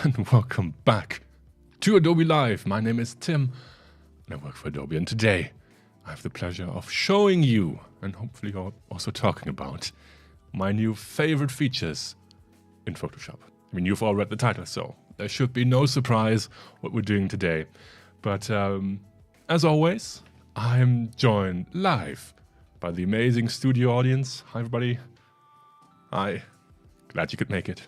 and welcome back to Adobe Live. My name is Tim and I work for Adobe, and today I have the pleasure of showing you and hopefully also talking about my new favorite features in Photoshop. I mean, you've all read the title, so there should be no surprise what we're doing today. But as always, I'm joined live by the amazing studio audience. Hi everybody. Hi. Glad you could make it.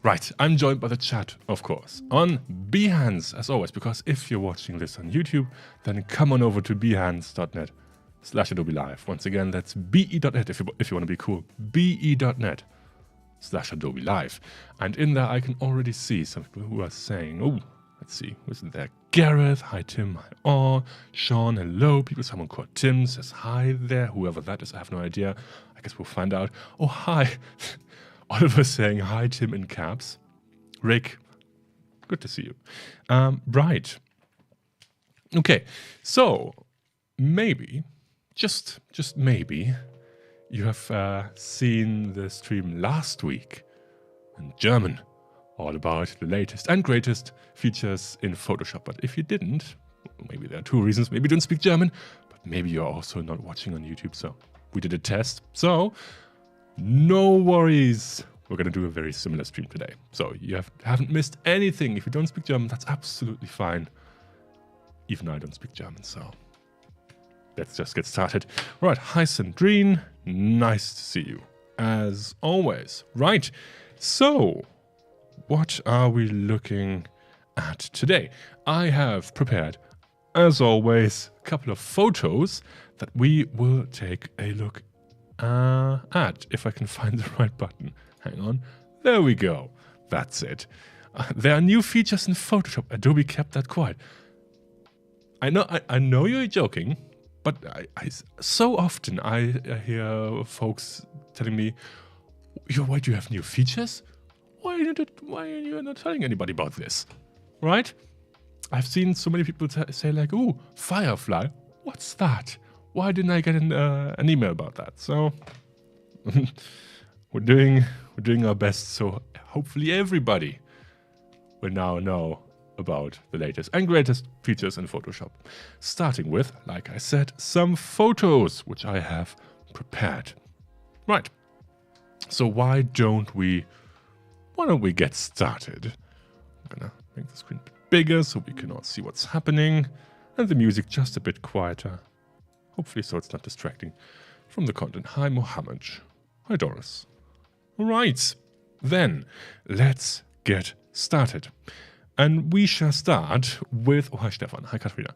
Right, I'm joined by the chat, of course, on Behance, as always, because if you're watching this on YouTube, then come on over to behance.net/Adobe Live. Once again, that's be.net if you want to be cool, be.net/Adobe Live. And in there, I can already see some people who are saying, oh, let's see, who's there? Gareth, hi Tim, hi all. Sean, hello. People, someone called Tim says hi there. Whoever that is, I have no idea. I guess we'll find out. Oh, hi. Oliver saying hi, Tim, in caps. Rick, good to see you. Right. Okay, so maybe, just maybe, you have seen the stream last week in German, all about the latest and greatest features in Photoshop. But if you didn't, maybe there are two reasons. Maybe you don't speak German, but maybe you're also not watching on YouTube. So we did a test. So no worries. We're going to do a very similar stream today. So you haven't missed anything. If you don't speak German, that's absolutely fine. Even I don't speak German, so let's just get started. Right, hi Sandrine. Nice to see you, as always. Right, so what are we looking at today? I have prepared, as always, a couple of photos that we will take a look at. If I can find the right button. Hang on. There we go. That's it. There are new features in Photoshop. Adobe kept that quiet. I know you're joking, but so often I hear folks telling me, why do you have new features? Why are you not telling anybody about this? Right? I've seen so many people say like, ooh, Firefly. What's that? Why didn't I get an email about that? So we're doing our best, so hopefully everybody will now know about the latest and greatest features in Photoshop. Starting with, like I said, some photos which I have prepared. Right. So why don't we get started? I'm gonna make the screen a bit bigger so we can all see what's happening, and the music just a bit quieter. Hopefully so it's not distracting from the content. Hi Mohammed. Hi Doris. Right, then let's get started. And we shall start with, oh hi Stefan, hi Katrina.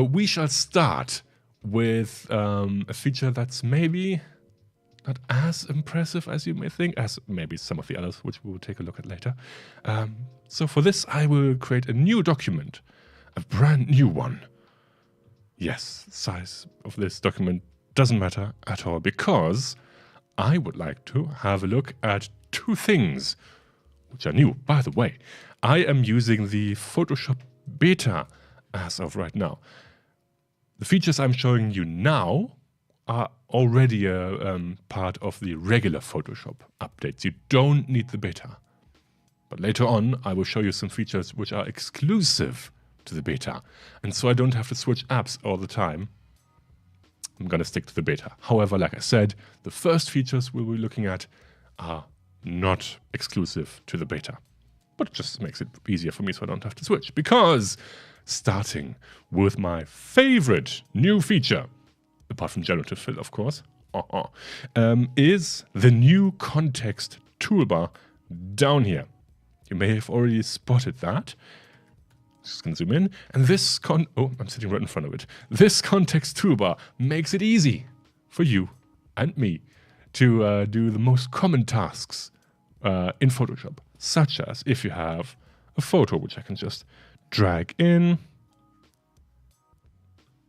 We shall start with a feature that's maybe not as impressive as you may think, as maybe some of the others, which we will take a look at later. So for this, I will create a new document, a brand new one. Yes, size of this document doesn't matter at all, because I would like to have a look at two things which are new. By the way, I am using the Photoshop beta as of right now. The features I'm showing you now are already a part of the regular Photoshop updates. You don't need the beta. But later on, I will show you some features which are exclusive to the beta. And so I don't have to switch apps all the time. I'm going to stick to the beta. However, like I said, the first features we'll be looking at are not exclusive to the beta. But it just makes it easier for me so I don't have to switch. Because starting with my favorite new feature, apart from generative fill, of course, is the new context toolbar down here. You may have already spotted that. Just gonna zoom in, and this I'm sitting right in front of it. This context toolbar makes it easy for you and me to do the most common tasks in Photoshop, such as if you have a photo, which I can just drag in.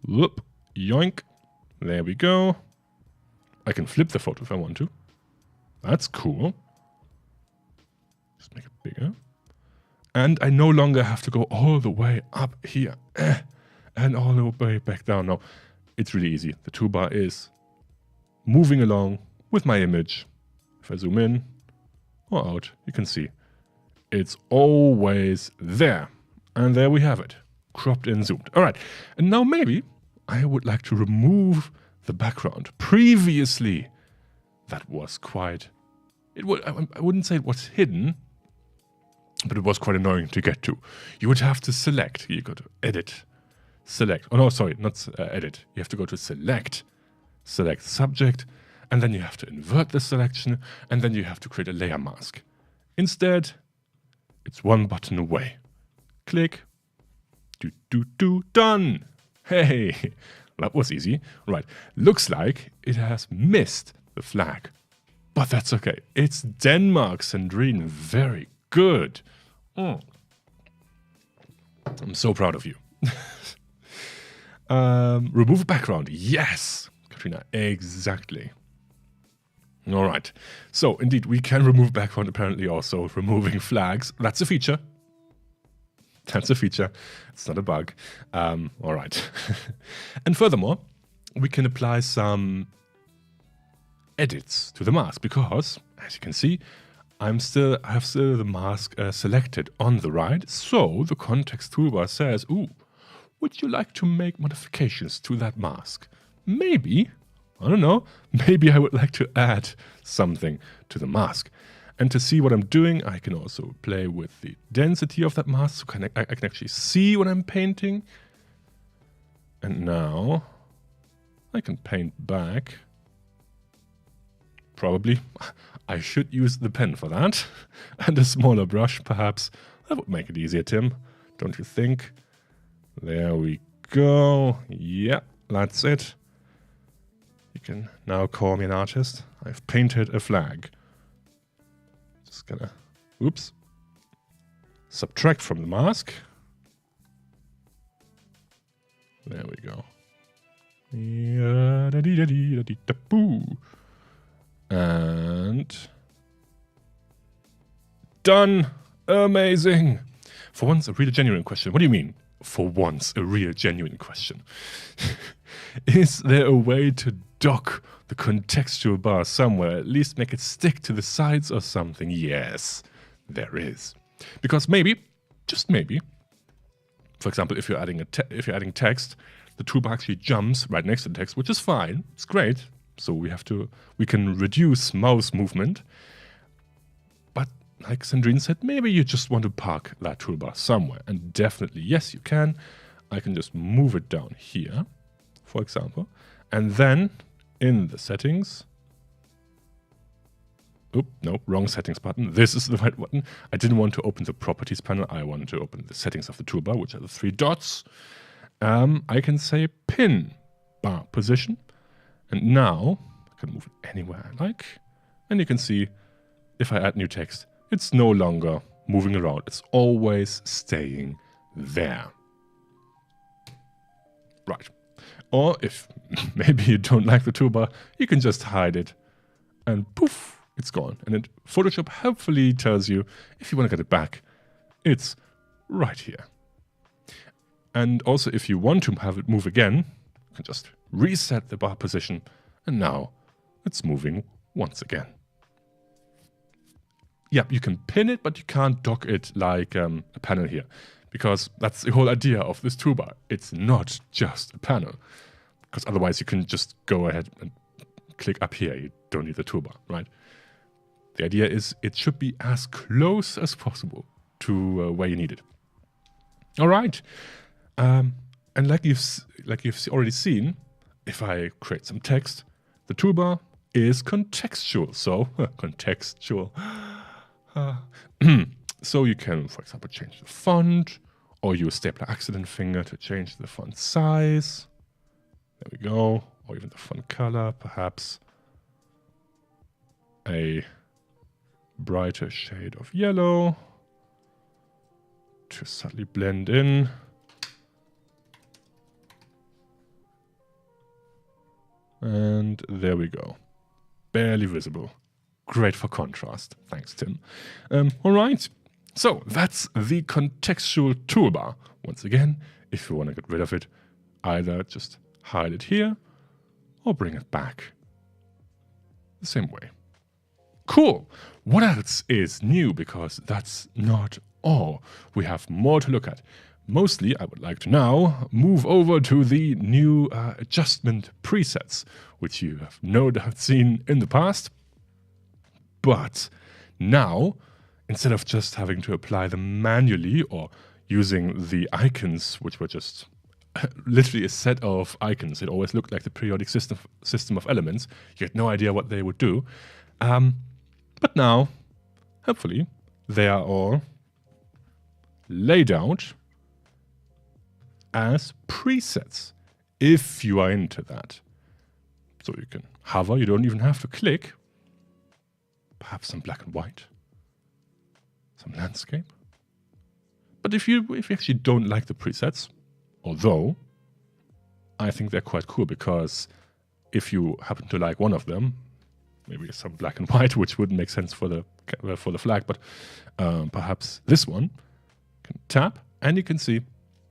Whoop, yoink. There we go. I can flip the photo if I want to. That's cool. Just make it bigger. And I no longer have to go all the way up here and all the way back down. No, it's really easy. The toolbar is moving along with my image. If I zoom in or out, you can see It's always there. And there we have it. Cropped and zoomed. All right. And now maybe I would like to remove the background. Previously, that was quite... I wouldn't say it was hidden, but it was quite annoying to get to. You would have to select. You go to Edit, Select. Oh, no, sorry, not Edit. You have to go to Select, Select Subject, and then you have to invert the selection, and then you have to create a layer mask. Instead, it's one button away. Click. Done. Hey, that was easy. Right, looks like it has missed the flag. But that's okay. It's Denmark, Sandrine. Very good. I'm so proud of you. Remove background. Yes, Katrina, exactly. All right. So, indeed, we can remove background, apparently also removing flags. That's a feature. That's a feature. It's not a bug. All right. And furthermore, we can apply some edits to the mask because, as you can see, I have still the mask selected on the right. So the context toolbar says, "Ooh, would you like to make modifications to that mask? Maybe, I don't know, maybe I would like to add something to the mask." And to see what I'm doing, I can also play with the density of that mask, so I can actually see what I'm painting. And now I can paint back. Probably I should use the pen for that. And a smaller brush, perhaps. That would make it easier, Tim. Don't you think? There we go. Yeah, that's it. You can now call me an artist. I've painted a flag. Just gonna, oops, subtract from the mask. There we go. And done. Amazing. For once, a real genuine question. What do you mean? For once, a real genuine question. Is there a way to dock the contextual bar somewhere? At least make it stick to the sides or something? Yes, there is. Because maybe, just maybe, for example, if you're adding text, the toolbar actually jumps right next to the text, which is fine. It's great. So we can reduce mouse movement. But like Sandrine said, maybe you just want to park that toolbar somewhere. And definitely, yes, you can. I can just move it down here, for example. And then in the settings, no, wrong settings button. This is the right button. I didn't want to open the properties panel. I wanted to open the settings of the toolbar, which are the 3 dots. I can say pin bar position. And now I can move it anywhere I like. And you can see if I add new text, it's no longer moving around. It's always staying there. Right. Or if maybe you don't like the toolbar, you can just hide it and poof, it's gone. And then Photoshop helpfully tells you if you want to get it back, it's right here. And also if you want to have it move again, you can just reset the bar position, and now it's moving once again. Yeah, you can pin it, but you can't dock it like a panel here, because that's the whole idea of this toolbar. It's not just a panel, because otherwise you can just go ahead and click up here. You don't need the toolbar, right? The idea is it should be as close as possible to where you need it. All right. And like you've already seen, if I create some text, the toolbar is contextual. So, contextual. So you can, for example, change the font, or use stapler accident finger to change the font size. There we go. Or even the font color, perhaps a brighter shade of yellow to subtly blend in. And there we go. Barely visible. Great for contrast. Thanks, Tim. All right. So that's the contextual toolbar. Once again, if you want to get rid of it, either just hide it here or bring it back the same way. Cool. What else is new? Because that's not all. We have more to look at. Mostly, I would like to now move over to the new adjustment presets, which you have no doubt seen in the past. But now, instead of just having to apply them manually or using the icons, which were just literally a set of icons, it always looked like the periodic system of elements. You had no idea what they would do. But now, hopefully, they are all laid out as presets, if you are into that. So you can hover, you don't even have to click. Perhaps some black and white, some landscape. But if you actually don't like the presets, although I think they're quite cool, because if you happen to like one of them, maybe some black and white, which wouldn't make sense for the flag, but perhaps this one, you can tap and you can see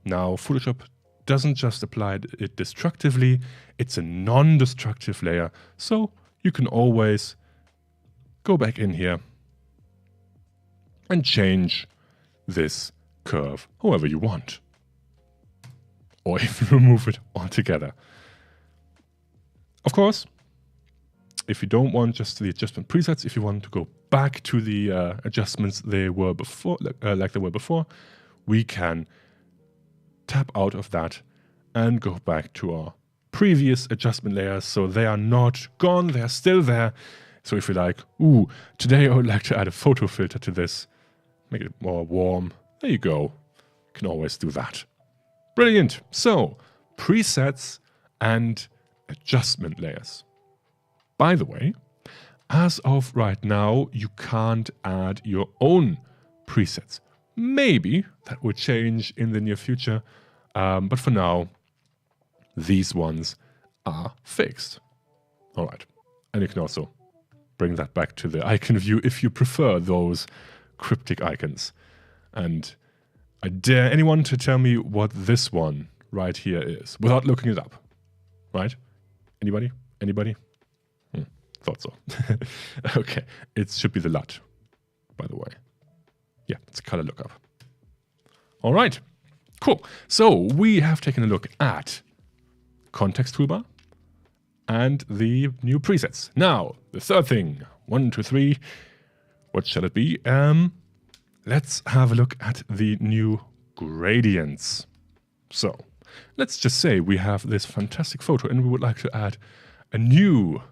now Photoshop doesn't just apply it destructively, it's a non-destructive layer, so you can always go back in here and change this curve however you want. Or even remove it altogether. Of course, if you don't want just the adjustment presets, if you want to go back to the adjustments they were before, like they were before, we can tap out of that and go back to our previous adjustment layers. So they are not gone, they are still there. So if you're like, ooh, today I would like to add a photo filter to this, make it more warm, there you go. You can always do that. Brilliant. So, presets and adjustment layers. By the way, as of right now, you can't add your own presets. Maybe that will change in the near future, but for now, these ones are fixed. All right. And you can also bring that back to the icon view if you prefer those cryptic icons. And I dare anyone to tell me what this one right here is, without looking it up. Right? Anybody? Anybody? Thought so. Okay, it should be the LUT, by the way. Yeah, it's a color lookup. All right, cool. So we have taken a look at context toolbar and the new presets. Now, the third thing, 1, 2, 3. What shall it be? Let's have a look at the new gradients. So, let's just say we have this fantastic photo and we would like to add a new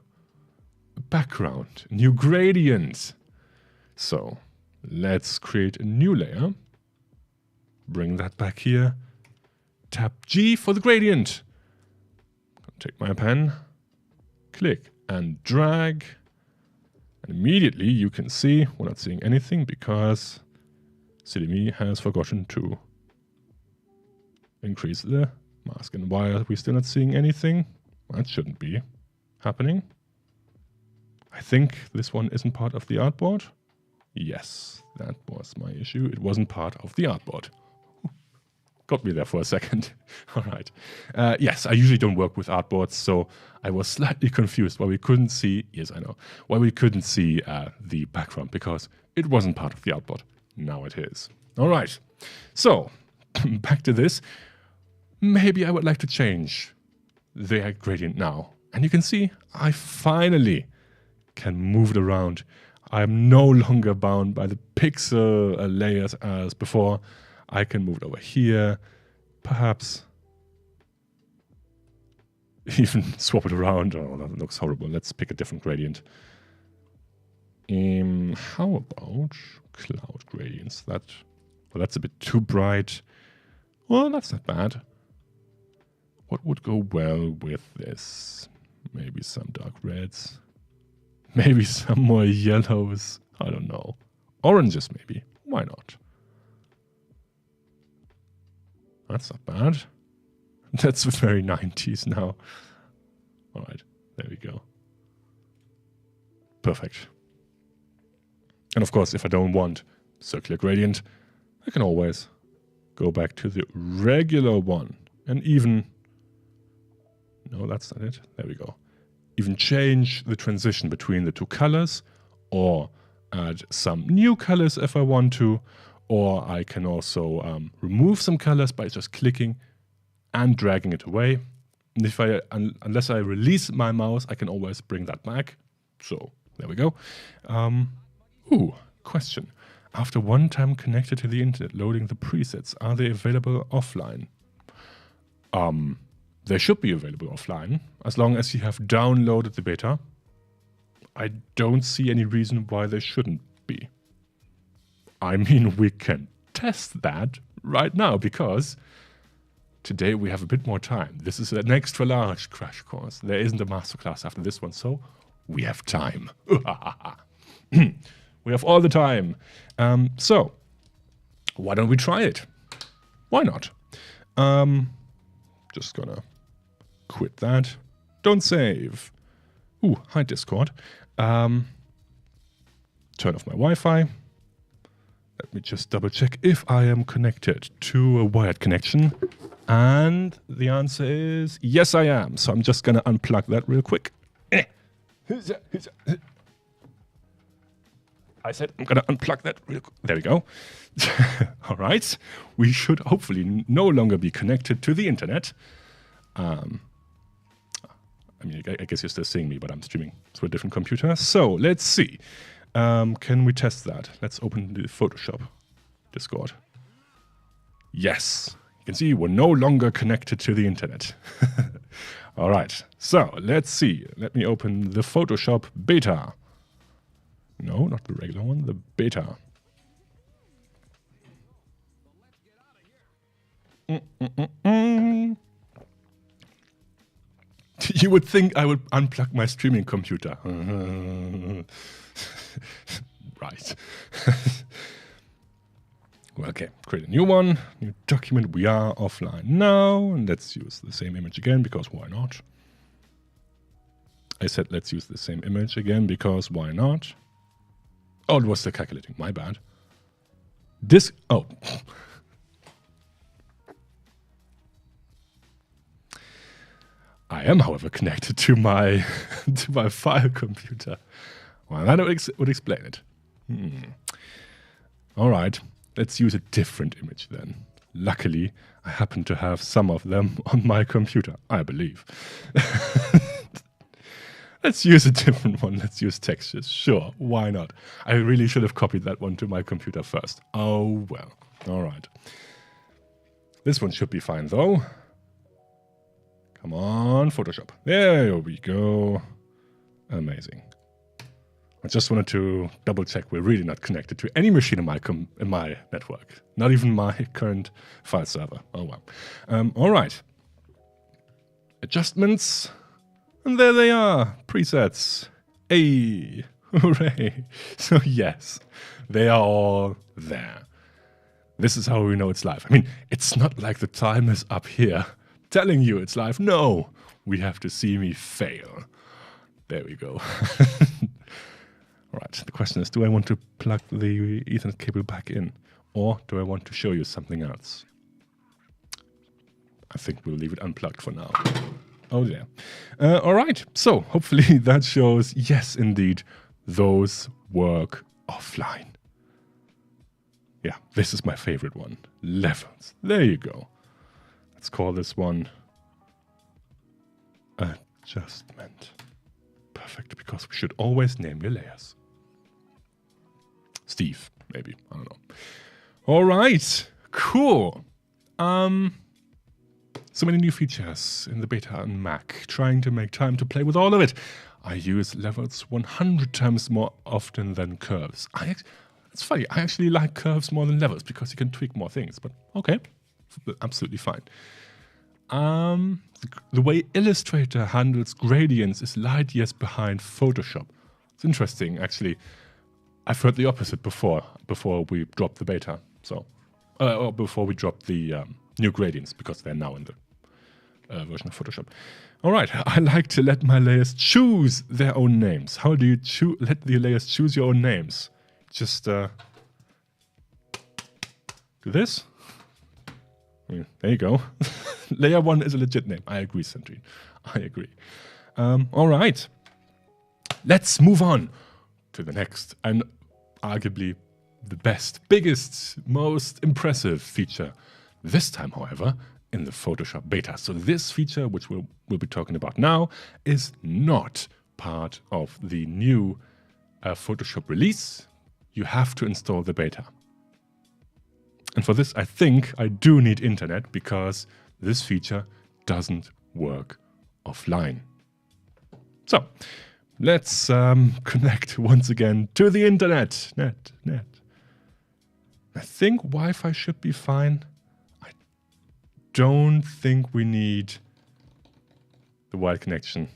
background, a new gradient. So, let's create a new layer. Bring that back here. Tap G for the gradient. Take my pen, click and drag. And immediately you can see we're not seeing anything because silly me has forgotten to increase the mask. And why are we still not seeing anything? That shouldn't be happening. I think this one isn't part of the artboard. Yes, that was my issue. It wasn't part of the artboard. Got me there for a second. All right. Yes, I usually don't work with artboards, so I was slightly confused why we couldn't see, yes, I know, why we couldn't see the background, because it wasn't part of the artboard. Now it is. All right. So, back to this. Maybe I would like to change the gradient now. And you can see I finally can move it around. I'm no longer bound by the pixel layers as before. I can move it over here, perhaps even swap it around. Oh, that looks horrible. Let's pick a different gradient. How about cloud gradients? That's a bit too bright. Well, that's not bad. What would go well with this? Maybe some dark reds. Maybe some more yellows. I don't know. Oranges, maybe. Why not? That's not bad. That's very 90s now. All right, there we go. Perfect. And of course, if I don't want circular gradient, I can always go back to the regular one and even... No, that's not it. There we go. Even change the transition between the two colors or add some new colors if I want to, or I can also remove some colors by just clicking and dragging it away. And if unless I release my mouse, I can always bring that back. So there we go. Question. After one time connected to the internet, loading the presets, are they available offline? They should be available offline, as long as you have downloaded the beta. I don't see any reason why they shouldn't be. I mean, we can test that right now, because today we have a bit more time. This is an extra large crash course. There isn't a masterclass after this one, so we have time. We have all the time. So, why don't we try it? Why not? Just gonna quit that. Don't save. Hi Discord. Turn off my Wi-Fi. Let me just double check if I am connected to a wired connection. And the answer is yes, I am. So I'm just gonna unplug that real quick. I said I'm gonna unplug that real quick. There we go. All right. We should hopefully no longer be connected to the internet. I mean, I guess you're still seeing me, but I'm streaming to a different computer. So let's see. Can we test that? Let's open the Photoshop Discord. Yes. You can see we're no longer connected to the internet. All right. So let's see. Let me open the Photoshop beta. No, not the regular one, the beta. You would think I would unplug my streaming computer. Right. Well, okay, create a new one, new document. We are offline now, and let's use the same image again, because why not? I said let's use the same image again, because why not? Oh, it was still calculating. My bad. Oh. I am, however, connected to my file computer. Well, that would explain it. All right, let's use a different image then. Luckily, I happen to have some of them on my computer, I believe. Let's use a different one. Let's use textures. Sure, why not? I really should have copied that one to my computer first. Oh, well. All right. This one should be fine, though. Come on, Photoshop. There we go. Amazing. I just wanted to double check we're really not connected to any machine in my network. Not even my current file server. Oh, well. All right. Adjustments. And there they are, presets. Hey, hooray. So yes, they are all there. This is how we know it's live. I mean, it's not like the timer is up here telling you it's live. No, we have to see me fail. There we go. All right, the question is, do I want to plug the Ethernet cable back in? Or do I want to show you something else? I think we'll leave it unplugged for now. Oh, yeah. All right. So hopefully that shows, yes, indeed, those work offline. Yeah, this is my favorite one. Levels. There you go. Let's call this one adjustment. Perfect, because we should always name your layers. Steve, maybe. I don't know. All right. Cool. So many new features in the beta on Mac, trying to make time to play with all of it. I use levels 100 times more often than curves. It's funny, I actually like curves more than levels because you can tweak more things, but okay, absolutely fine. The way Illustrator handles gradients is light years behind Photoshop. It's interesting, actually. I've heard the opposite before we dropped the beta, so or before we dropped the new gradients, because they're now in the version of Photoshop. All right, I like to let my layers choose their own names. How do you let the layers choose your own names? Just do this. There you go. Layer 1 is a legit name. I agree, Sandrine. I agree. All right. Let's move on to to the next, and arguably the best, biggest, most impressive feature. This time, however, in the Photoshop beta. So this feature, which we'll be talking about now, is not part of the new Photoshop release. You have to install the beta. And for this, I think I do need internet because this feature doesn't work offline. So let's connect once again to the internet. Net. I think Wi-Fi should be fine. I don't think we need the wired connection.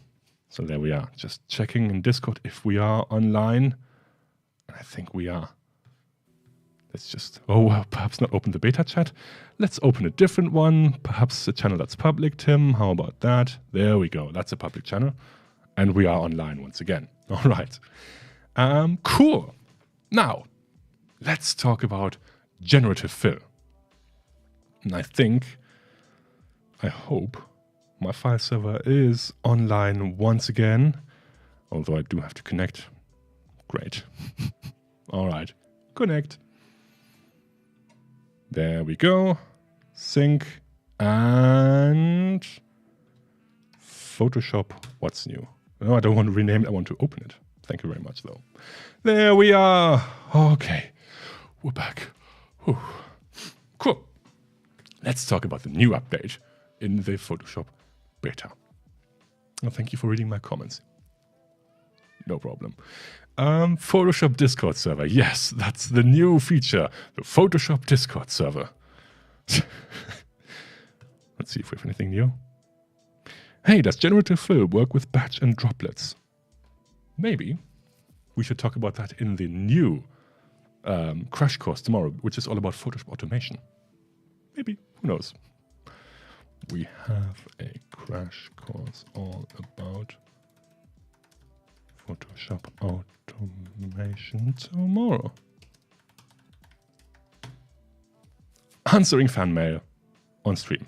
So there we are. Just checking in Discord if we are online. I think we are. Let's just, perhaps not open the beta chat. Let's open a different one. Perhaps a channel that's public, Tim. How about that? There we go. That's a public channel. And we are online once again. All right. Cool. Now, let's talk about generative fill. And I hope my file server is online once again. Although I do have to connect. Great. All right. Connect. There we go. Sync and Photoshop. What's new? No, I don't want to rename it. I want to open it. Thank you very much, though. There we are. Okay. We're back. Whew. Cool. Let's talk about the new update in the Photoshop beta. Well, thank you for reading my comments. No problem. Photoshop Discord server. Yes, that's the new feature. The Photoshop Discord server. Let's see if we have anything new. Hey, does generative fill work with batch and droplets? Maybe. We should talk about that in the new crash course tomorrow, which is all about Photoshop automation. Maybe. Who knows? We have a crash course all about Photoshop automation tomorrow. Answering fan mail on stream.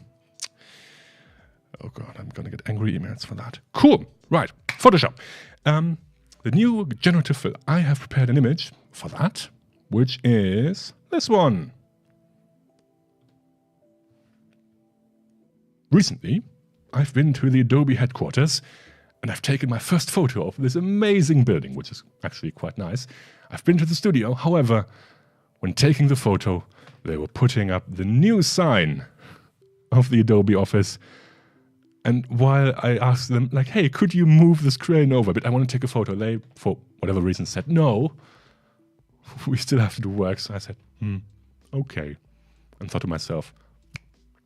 Oh god, I'm gonna get angry emails for that. Cool. Right. Photoshop. The new generative fill. I have prepared an image for that, which is this one. Recently, I've been to the Adobe headquarters and I've taken my first photo of this amazing building, which is actually quite nice. I've been to the studio. However, when taking the photo, they were putting up the new sign of the Adobe office. And while I asked them, like, hey, could you move the screen over a bit? I want to take a photo. They, for whatever reason, said, no, we still have to do work. So I said, okay. And thought to myself,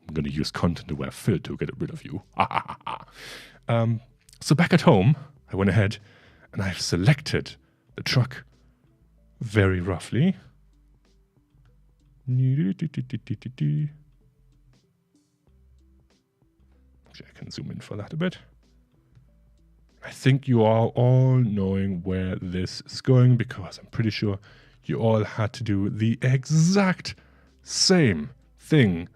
I'm going to use content-aware fill to get rid of you. So back at home, I went ahead and I've selected the truck very roughly. Actually, I can zoom in for that a bit. I think you are all knowing where this is going because I'm pretty sure you all had to do the exact same thing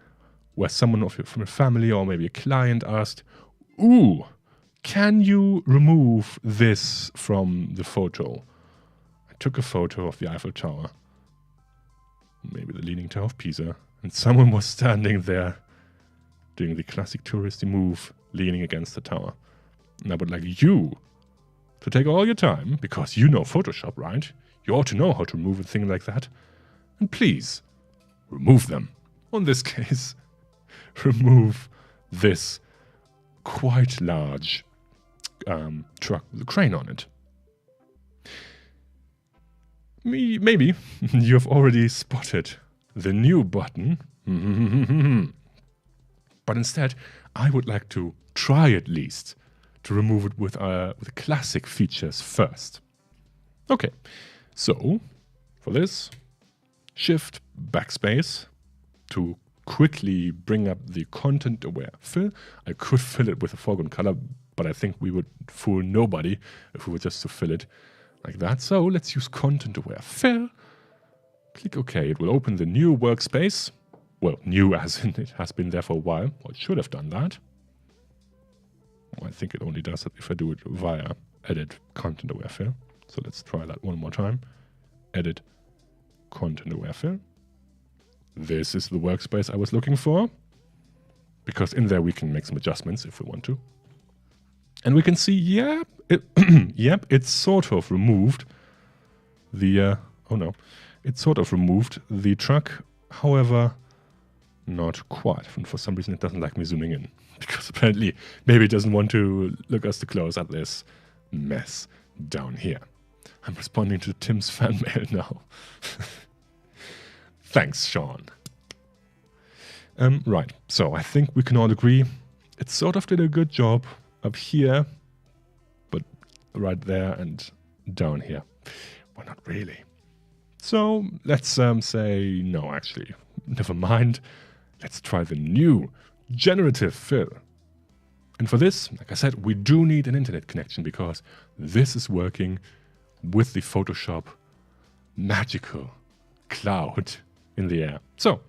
where someone from your family or maybe a client asked, ooh, can you remove this from the photo? I took a photo of the Eiffel Tower, maybe the Leaning Tower of Pisa, and someone was standing there doing the classic touristy move, leaning against the tower. And I would like you to take all your time, because you know Photoshop, right? You ought to know how to remove a thing like that. And please, remove them. In this case, remove this quite large truck with a crane on it. Maybe you have already spotted the new button. But instead, I would like to try at least to remove it with classic features first. Okay, so for this, Shift Backspace to quickly bring up the content-aware fill. I could fill it with a foreground color, but I think we would fool nobody if we were just to fill it like that. So let's use content-aware fill. Click OK. It will open the new workspace. Well, new as in it has been there for a while. Or it should have done that. Well, I think it only does that if I do it via edit content-aware fill. So let's try that one more time. Edit content-aware fill. This is the workspace I was looking for, because in there we can make some adjustments if we want to. And we can see, yep, it sort of removed the, it sort of removed the truck. However, not quite. And for some reason it doesn't like me zooming in, because apparently maybe it doesn't want to look us too close at this mess down here. I'm responding to Tim's fan mail now. Thanks, Sean. Right, so I think we can all agree it sort of did a good job up here, but right there and down here. Well, not really. So let's say, no, actually, never mind. Let's try the new generative fill. And for this, like I said, we do need an internet connection, because this is working with the Photoshop magical cloud in the air. So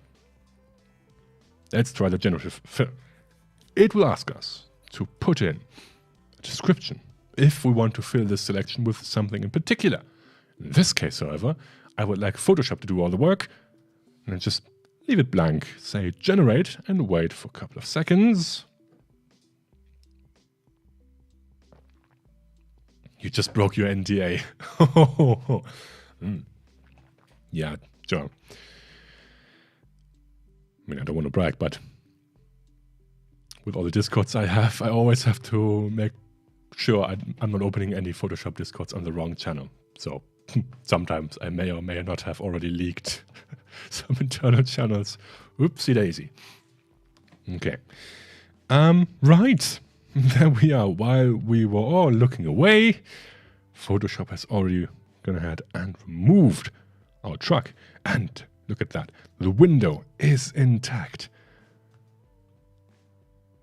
let's try the generative fill. It will ask us to put in a description if we want to fill this selection with something in particular. In this case, however, I would like Photoshop to do all the work, and then just leave it blank, say generate, and wait for a couple of seconds. You just broke your NDA. Yeah, sure. I mean, I don't want to brag, but with all the Discords I have, I always have to make sure I'm not opening any Photoshop Discords on the wrong channel. So sometimes I may or may not have already leaked some internal channels. Oopsie daisy. Okay. Right. There we are. While we were all looking away, Photoshop has already gone ahead and removed our truck. And look at that. The window is intact.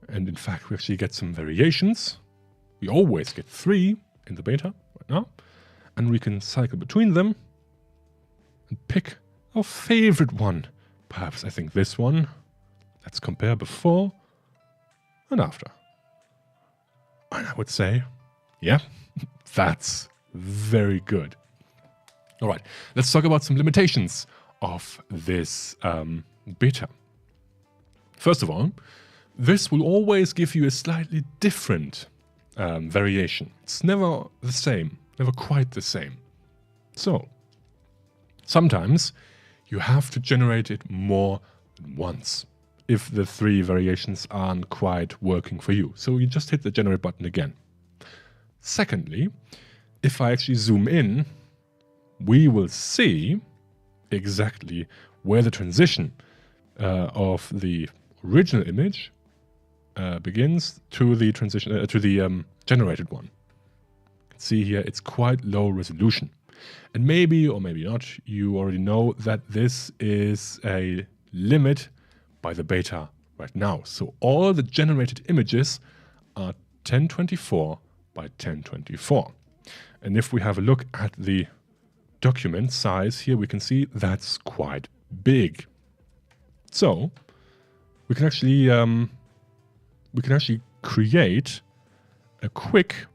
And in fact, we actually get some variations. We always get 3 in the beta right now. And we can cycle between them and pick our favorite one. Perhaps I think this one. Let's compare before and after. And I would say, yeah, that's very good. All right, let's talk about some limitations of this beta. First of all, this will always give you a slightly different variation. It's never the same, never quite the same. So, sometimes you have to generate it more than once if the 3 variations aren't quite working for you. So you just hit the generate button again. Secondly, if I actually zoom in, we will see exactly where the transition of the original image begins to the transition to the generated one. You can see here it's quite low resolution. And maybe or maybe not, you already know that this is a limit by the beta right now. So all the generated images are 1024 by 1024. And if we have a look at the document size here, we can see that's quite big. So we can actually create a quick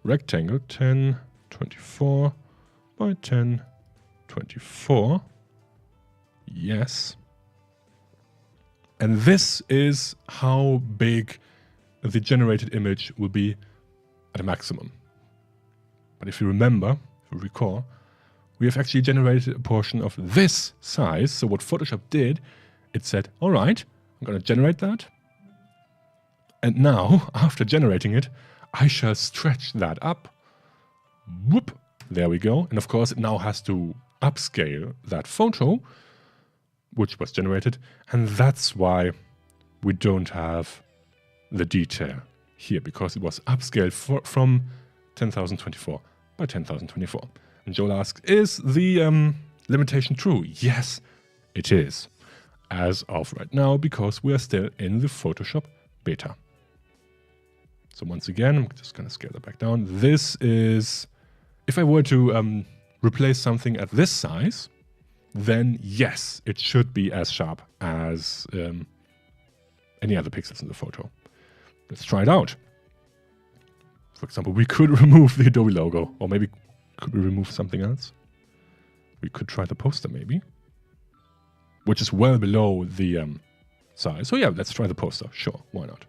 rectangle 1024 by 1024. Yes. And this is how big the generated image will be at a maximum. But if you remember, if you recall, we have actually generated a portion of this size. So what Photoshop did, it said, all right, I'm going to generate that. And now, after generating it, I shall stretch that up. Whoop, there we go. And of course, it now has to upscale that photo, which was generated. And that's why we don't have the detail here, because it was upscaled from 10,024 by 10,024. And Joel asks, is the limitation true? Yes, it is. As of right now, because we are still in the Photoshop beta. So once again, I'm just going to scale that back down. This is, if I were to replace something at this size, then yes, it should be as sharp as any other pixels in the photo. Let's try it out. For example, we could remove the Adobe logo, or maybe could we remove something else? We could try the poster maybe, which is well below the size. So yeah, let's try the poster. Sure, why not?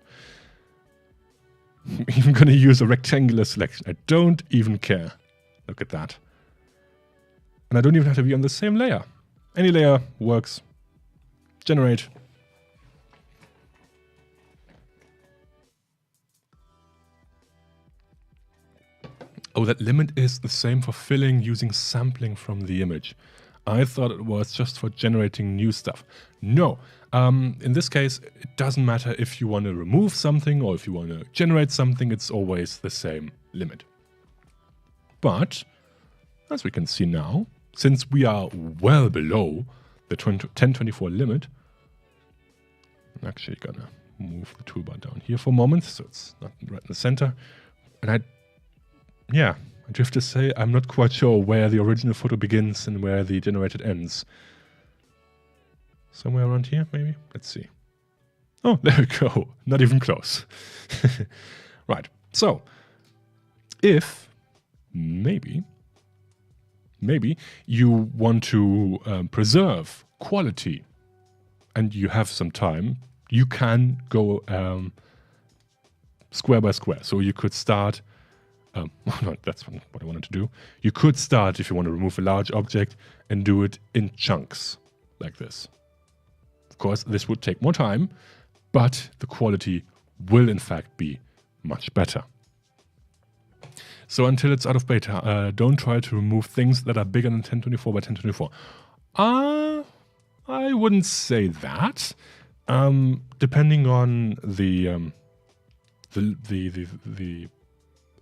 I'm even going to use a rectangular selection. I don't even care. Look at that. And I don't even have to be on the same layer. Any layer works. Generate. Oh, that limit is the same for filling using sampling from the image. I thought it was just for generating new stuff. No. In this case, it doesn't matter if you want to remove something or if you want to generate something. It's always the same limit. But, as we can see now, since we are well below the 1024 limit, I'm actually going to move the toolbar down here for a moment, so it's not right in the center. And I have to say, I'm not quite sure where the original photo begins and where the generated ends. Somewhere around here, maybe? Let's see. Oh, there we go. Not even close. Right. So, if maybe you want to preserve quality and you have some time, you can go square by square. So you could start... no, that's what I wanted to do. You could start, if you want to remove a large object, and do it in chunks, like this. Of course, this would take more time, but the quality will in fact be much better. So until it's out of beta, don't try to remove things that are bigger than 1024 by 1024. I wouldn't say that. Depending on the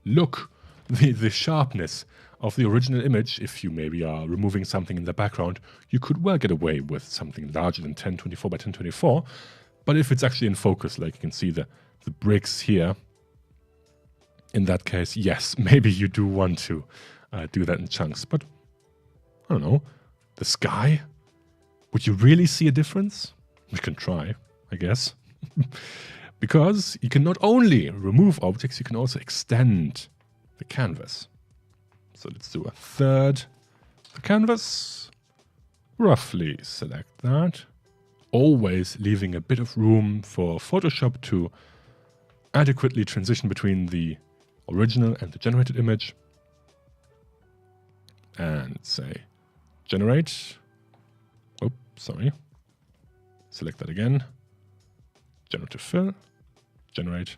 look, the sharpness of the original image, if you maybe are removing something in the background, you could well get away with something larger than 1024 by 1024. But if it's actually in focus, like you can see the bricks here, in that case, yes, maybe you do want to do that in chunks. But I don't know, the sky? Would you really see a difference? We can try, I guess. Because you can not only remove objects, you can also extend the canvas. So let's do a third the canvas. Roughly select that. Always leaving a bit of room for Photoshop to adequately transition between the original and the generated image. And say generate. Oops, sorry. Select that again. Generative fill. Generate,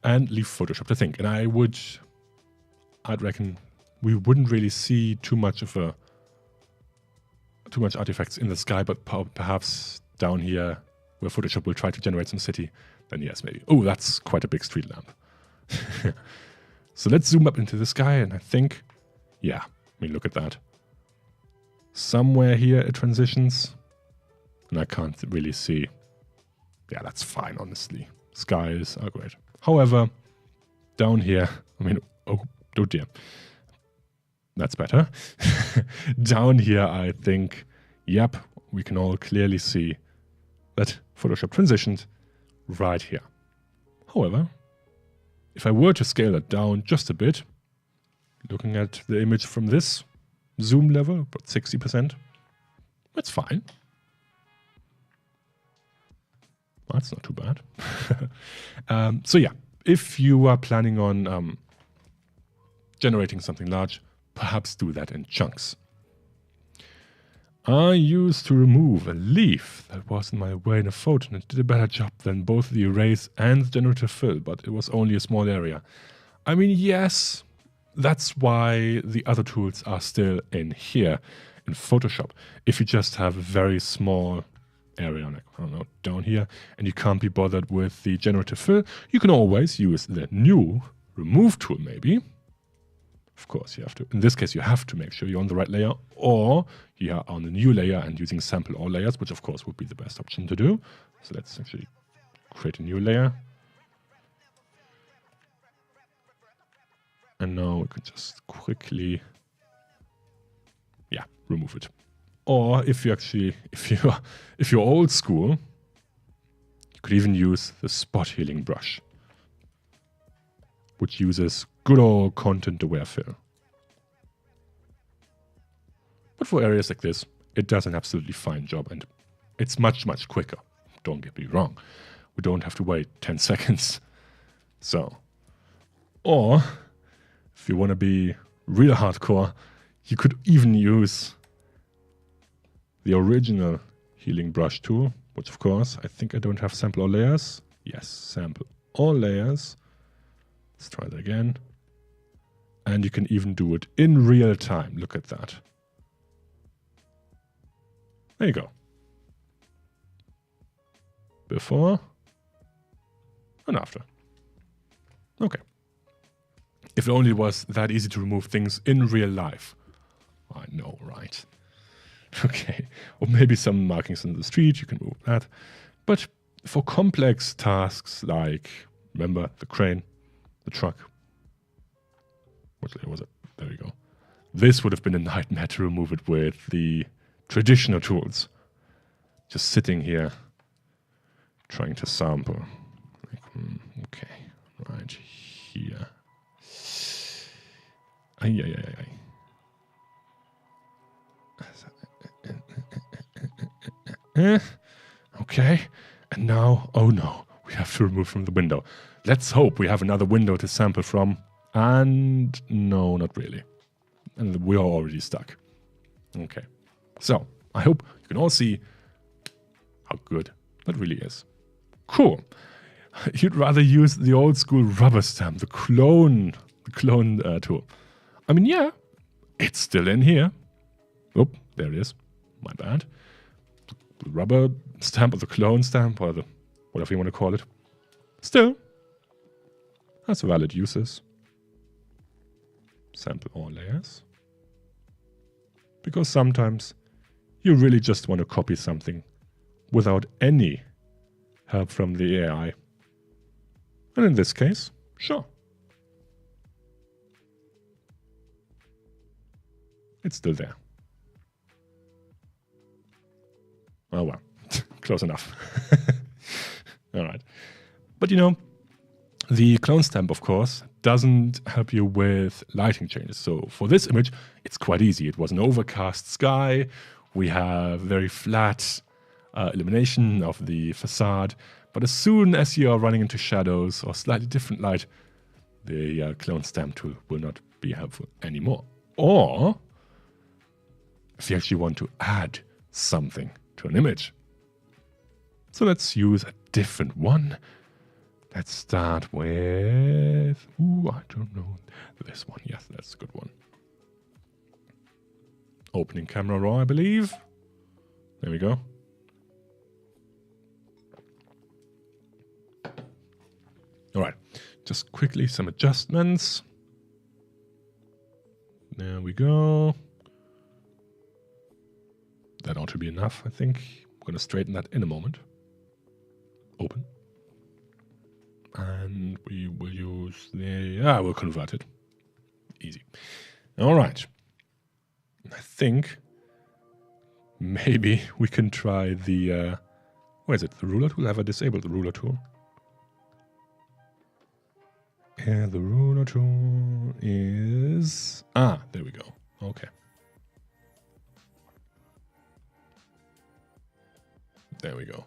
and leave Photoshop to think. And I'd reckon we wouldn't really see too much artifacts in the sky, but perhaps down here where Photoshop will try to generate some city, then yes, maybe. Oh, that's quite a big street lamp. So let's zoom up into the sky, and I think, yeah, I mean, look at that. Somewhere here it transitions, and I can't really see. Yeah, that's fine, honestly. Skies are great. However, down here, I mean, oh dear. That's better. Down here, I think, yep, we can all clearly see that Photoshop transitioned right here. However, if I were to scale that down just a bit, looking at the image from this zoom level, about 60%, that's fine. That's not too bad. So yeah, if you are planning on generating something large, perhaps do that in chunks. I used to remove a leaf that was in my way in a photo, and it did a better job than both the erase and the generative fill, but it was only a small area. I mean, yes, that's why the other tools are still in here in Photoshop. If you just have a very small area, like, I don't know, down here, and you can't be bothered with the generative fill, you can always use the new remove tool maybe. Of course, you have to, in this case, you have to make sure you're on the right layer, or you are on a new layer and using sample all layers, which of course would be the best option to do. So let's actually create a new layer. And now we can just quickly, yeah, remove it. Or if you're old school, you could even use the spot healing brush. which uses good old content-aware fill. But for areas like this, it does an absolutely fine job, and it's much, much quicker. Don't get me wrong. We don't have to wait 10 seconds. So, or if you want to be real hardcore, you could even use the original healing brush tool, which of course, I think I don't have sample all layers. Yes, sample all layers. Let's try that again. And you can even do it in real time. Look at that. There you go. Before and after. Okay. If it only was that easy to remove things in real life. I know, right? Okay. Or maybe some markings on the street, you can move that. But for complex tasks like, remember, the crane, the truck. What layer was it? There we go. This would have been a nightmare to remove it with the traditional tools. Just sitting here, trying to sample. Okay, right here. Okay, and now, oh no, we have to remove from the window. Let's hope we have another window to sample from. And no, not really. And we are already stuck. Okay, so I hope you can all see how good that really is. Cool. You'd rather use the old school rubber stamp, the clone tool. I mean, yeah, it's still in here. Oh, there it is. My bad. The rubber stamp or the clone stamp or the whatever you want to call it. Still, has valid uses. Sample all layers. Because sometimes you really just want to copy something without any help from the AI. And in this case, sure. It's still there. Oh well, close enough. All right. But you know, the clone stamp, of course, doesn't help you with lighting changes. So for this image, it's quite easy. It was an overcast sky. We have very flat illumination of the facade. But as soon as you are running into shadows or slightly different light, the clone stamp tool will not be helpful anymore. Or if you actually want to add something to an image. So let's use a different one. Let's start with, I don't know, this one. Yes, that's a good one. Opening camera raw, I believe. There we go. All right, just quickly some adjustments. There we go. That ought to be enough, I think. I'm going to straighten that in a moment. Open. And we will use we'll convert it. Easy. All right. I think maybe we can try the, where is it? The ruler tool? Have I disabled the ruler tool? And the ruler tool is, there we go. Okay. There we go.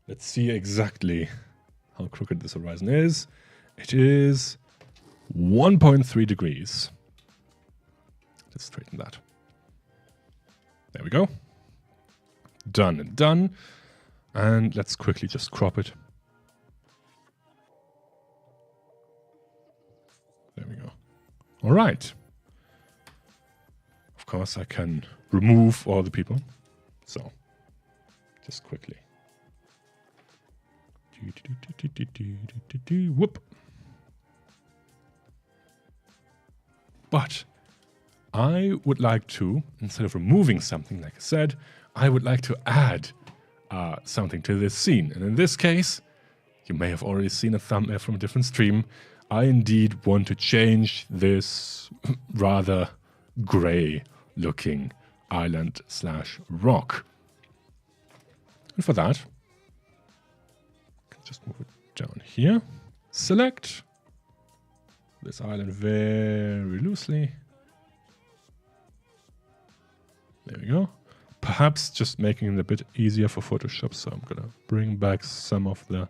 Let's see exactly how crooked this horizon is. It is 1.3 degrees. Let's straighten that. There we go. Done and done. And let's quickly just crop it. There we go. All right. Of course, I can remove all the people. So, just quickly. Whoop. But I would like to, instead of removing something, like I said, I would like to add something to this scene. And in this case, you may have already seen a thumbnail from a different stream. I indeed want to change this rather gray-looking island/rock. And for that, just move it down here. Select, this island very loosely. There we go. Perhaps just making it a bit easier for Photoshop. So I'm going to bring back some of the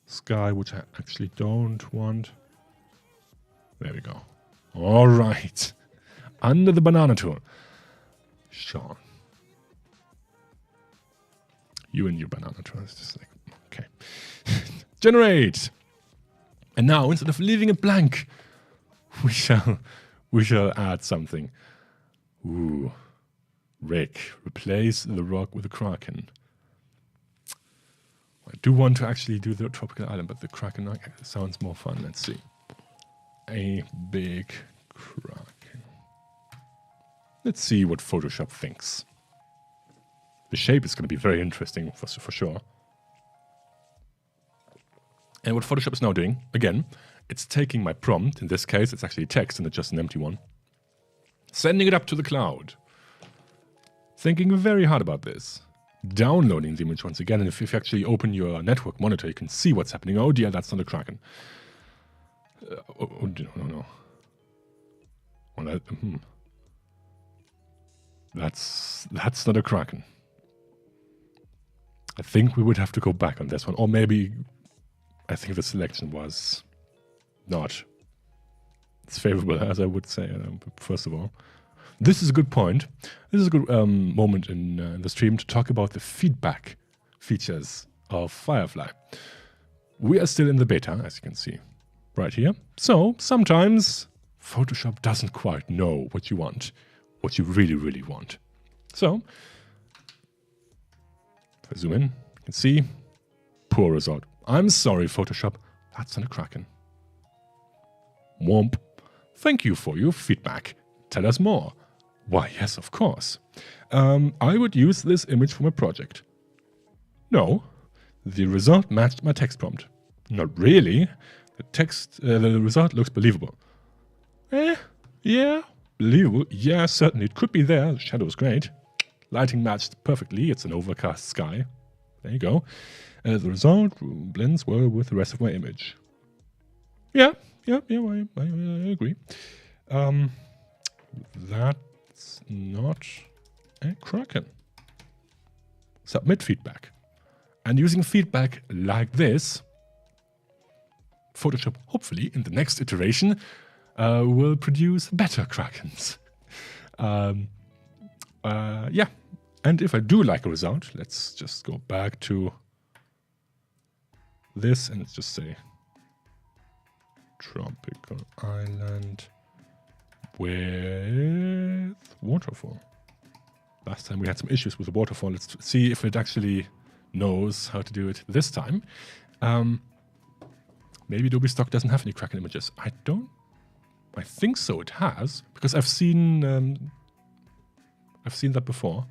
sky, which I actually don't want. There we go. All right. Under the banana tool. Sean. You and your banana tool. It's just like, okay. Generate. And now, instead of leaving it blank, we shall add something. Ooh. Rick. Replace the rock with a kraken. I do want to actually do the tropical island, but the kraken sounds more fun. Let's see. A big kraken. Let's see what Photoshop thinks. The shape is going to be very interesting for sure. And what Photoshop is now doing, again, it's taking my prompt. In this case, it's actually text and it's just an empty one. Sending it up to the cloud. Thinking very hard about this. Downloading the image once again. And if you actually open your network monitor, you can see what's happening. Oh dear, that's not a kraken. No. Well, that's not a kraken. I think we would have to go back on this one. Or maybe I think the selection was not as favorable as I would say, first of all. This is a good point. This is a good moment in the stream to talk about the feedback features of Firefly. We are still in the beta, as you can see right here. So sometimes Photoshop doesn't quite know what you want, what you really, really want. So if I zoom in, you can see poor result. I'm sorry, Photoshop, that's not a kraken. Womp. Thank you for your feedback. Tell us more. Why, yes, of course. I would use this image for my project. No, the result matched my text prompt. Not really. The result looks believable. Yeah, believable. Yeah, certainly. It could be there. The shadow is great. Lighting matched perfectly. It's an overcast sky. There you go. The result blends well with the rest of my image. Yeah, I agree. That's not a kraken. Submit feedback. And using feedback like this, Photoshop, hopefully, in the next iteration, will produce better krakens. Yeah. And if I do like a result, let's just go back to this and let's just say tropical island with waterfall. Last time we had some issues with the waterfall. Let's see if it actually knows how to do it this time. Maybe Adobe Stock doesn't have any kraken images. I think so. It has, because I've seen that before.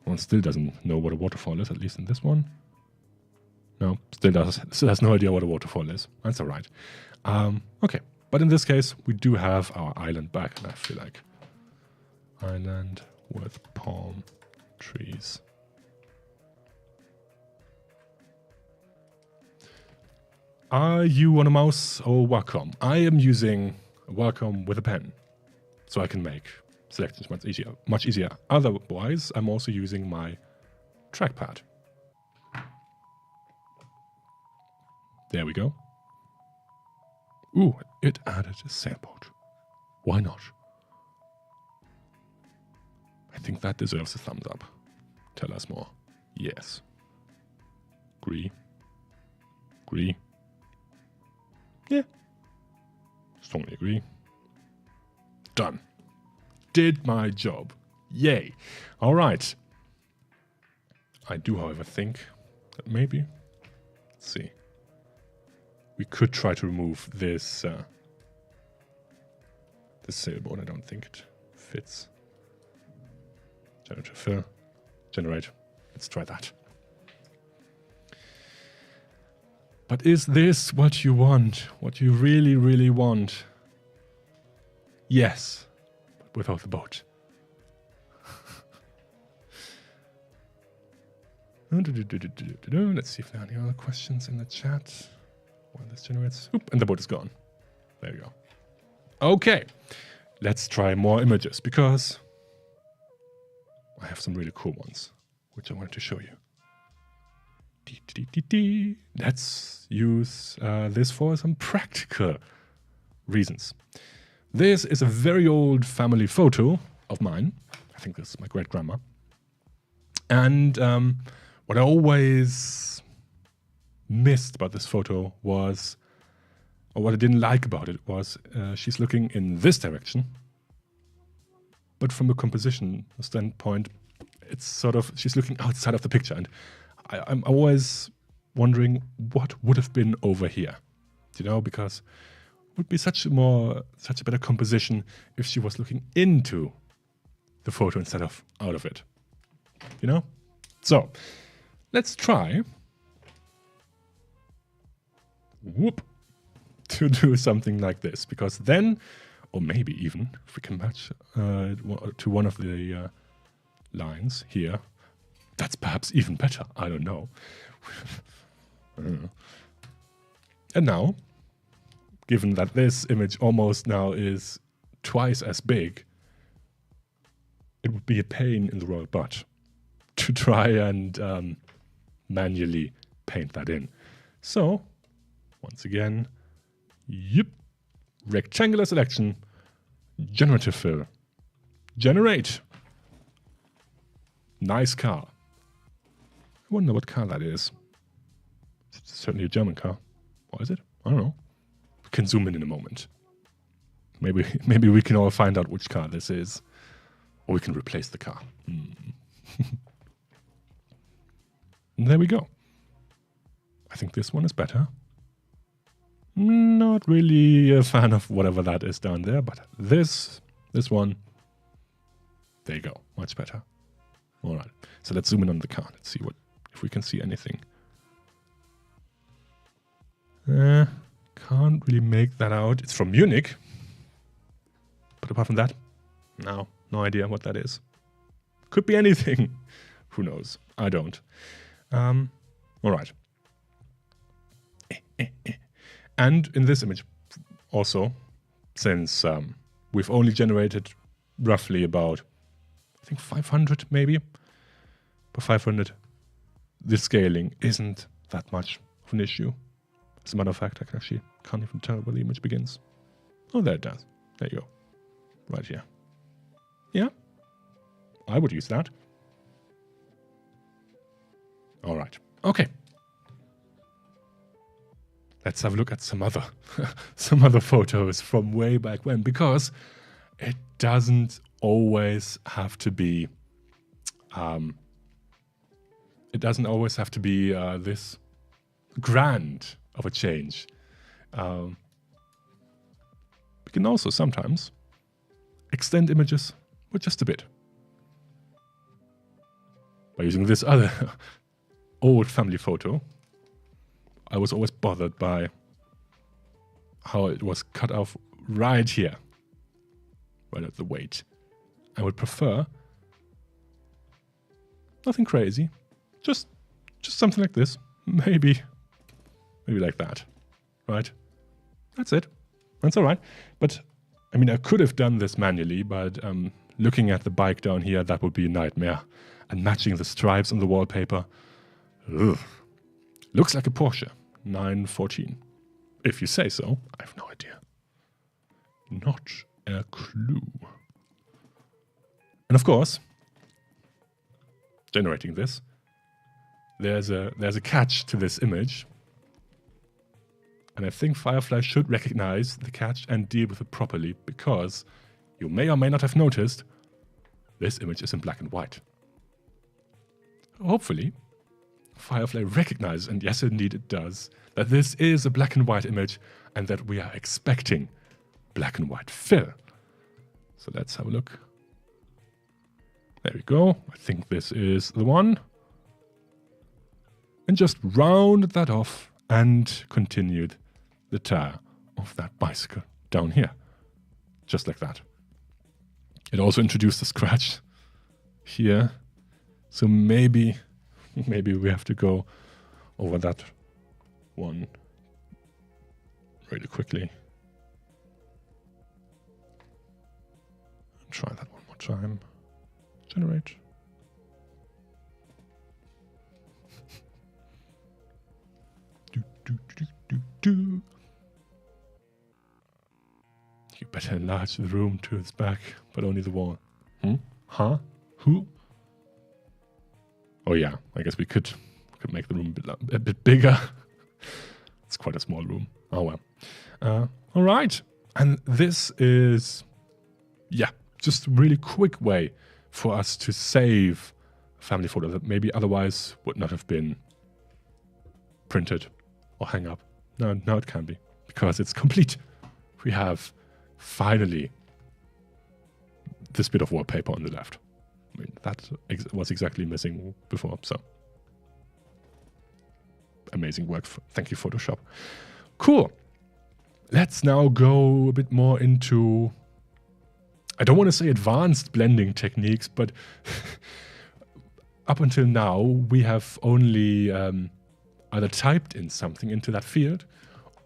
One still doesn't know what a waterfall is, at least in this one. No, still has no idea what a waterfall is. That's all right. Okay, but in this case, we do have our island back, and I feel like island with palm trees. Are you on a mouse or Wacom? I am using Wacom with a pen, so I can make selections much easier. Otherwise, I'm also using my trackpad. There we go. Ooh, it added a sailboat. Why not? I think that deserves a thumbs up. Tell us more. Yes. Agree. Yeah. Strongly agree. Done. Did my job. Yay. All right. I do, however, think that maybe, let's see, we could try to remove this this sailboat. I don't think it fits. Generator fill. Generate. Let's try that. But is this what you want? What you really, really want? Yes, but without the boat. Let's see if there are any other questions in the chat. When this generates, oop, and the boat is gone. There you go. Okay, let's try more images because I have some really cool ones, which I wanted to show you. Let's use this for some practical reasons. This is a very old family photo of mine. I think this is my great-grandma. And what I always missed about this photo was, or what I didn't like about it was, she's looking in this direction. But from a composition standpoint, it's sort of, she's looking outside of the picture. And I'm always wondering what would have been over here, you know, because it would be such a better composition if she was looking into the photo instead of out of it, you know? So let's try to do something like this, because then, or maybe even if we can match to one of the lines here, that's perhaps even better. I don't know. And now, given that this image almost now is twice as big, it would be a pain in the royal butt to try and manually paint that in. So, once again, yep, rectangular selection, generative fill, generate. Nice car. I wonder what car that is. It's certainly a German car. Or is it? I don't know. We can zoom in a moment. Maybe we can all find out which car this is. Or we can replace the car. And there we go. I think this one is better. Not really a fan of whatever that is down there, but this one, there you go. Much better. All right. So let's zoom in on the car. Let's see if we can see anything. Can't really make that out. It's from Munich. But apart from that, no idea what that is. Could be anything. Who knows? I don't. All right. And in this image also, since we've only generated roughly about, I think 500 maybe, but 500, the scaling isn't that much of an issue. As a matter of fact, I actually can't even tell where the image begins. Oh, there it does. There you go. Right here. Yeah, I would use that. All right. Okay. Let's have a look at some other photos from way back when, because it doesn't always have to be this grand of a change. We can also sometimes extend images with just a bit by using this other old family photo. I was always bothered by how it was cut off right here, right at the weight. I would prefer nothing crazy, just something like this, maybe like that, right? That's it. That's all right. But I mean, I could have done this manually, but looking at the bike down here, that would be a nightmare. And matching the stripes on the wallpaper, ugh. Looks like a Porsche 914. If you say so, I have no idea. Not a clue. And of course, generating this, there's a catch to this image. And I think Firefly should recognize the catch and deal with it properly, because you may or may not have noticed this image is in black and white. Hopefully, Firefly recognizes, and yes indeed it does, that this is a black and white image and that we are expecting black and white fill. So let's have a look. There we go. I think this is the one. And just rounded that off and continued the tire of that bicycle down here. Just like that. It also introduced a scratch here. So maybe we have to go over that one really quickly. Try that one more time. Generate. Do. You better enlarge the room to its back, but only the wall. Huh? Who? Oh yeah, I guess we could make the room a bit bigger. It's quite a small room. Oh well. All right. And this is, yeah, just a really quick way for us to save a family photo that maybe otherwise would not have been printed or hang up. No, now it can be, because it's complete. We have finally this bit of wallpaper on the left. I mean, that was exactly missing before, so amazing work. Thank you, Photoshop. Cool. Let's now go a bit more into, I don't want to say advanced blending techniques, but up until now, we have only either typed in something into that field,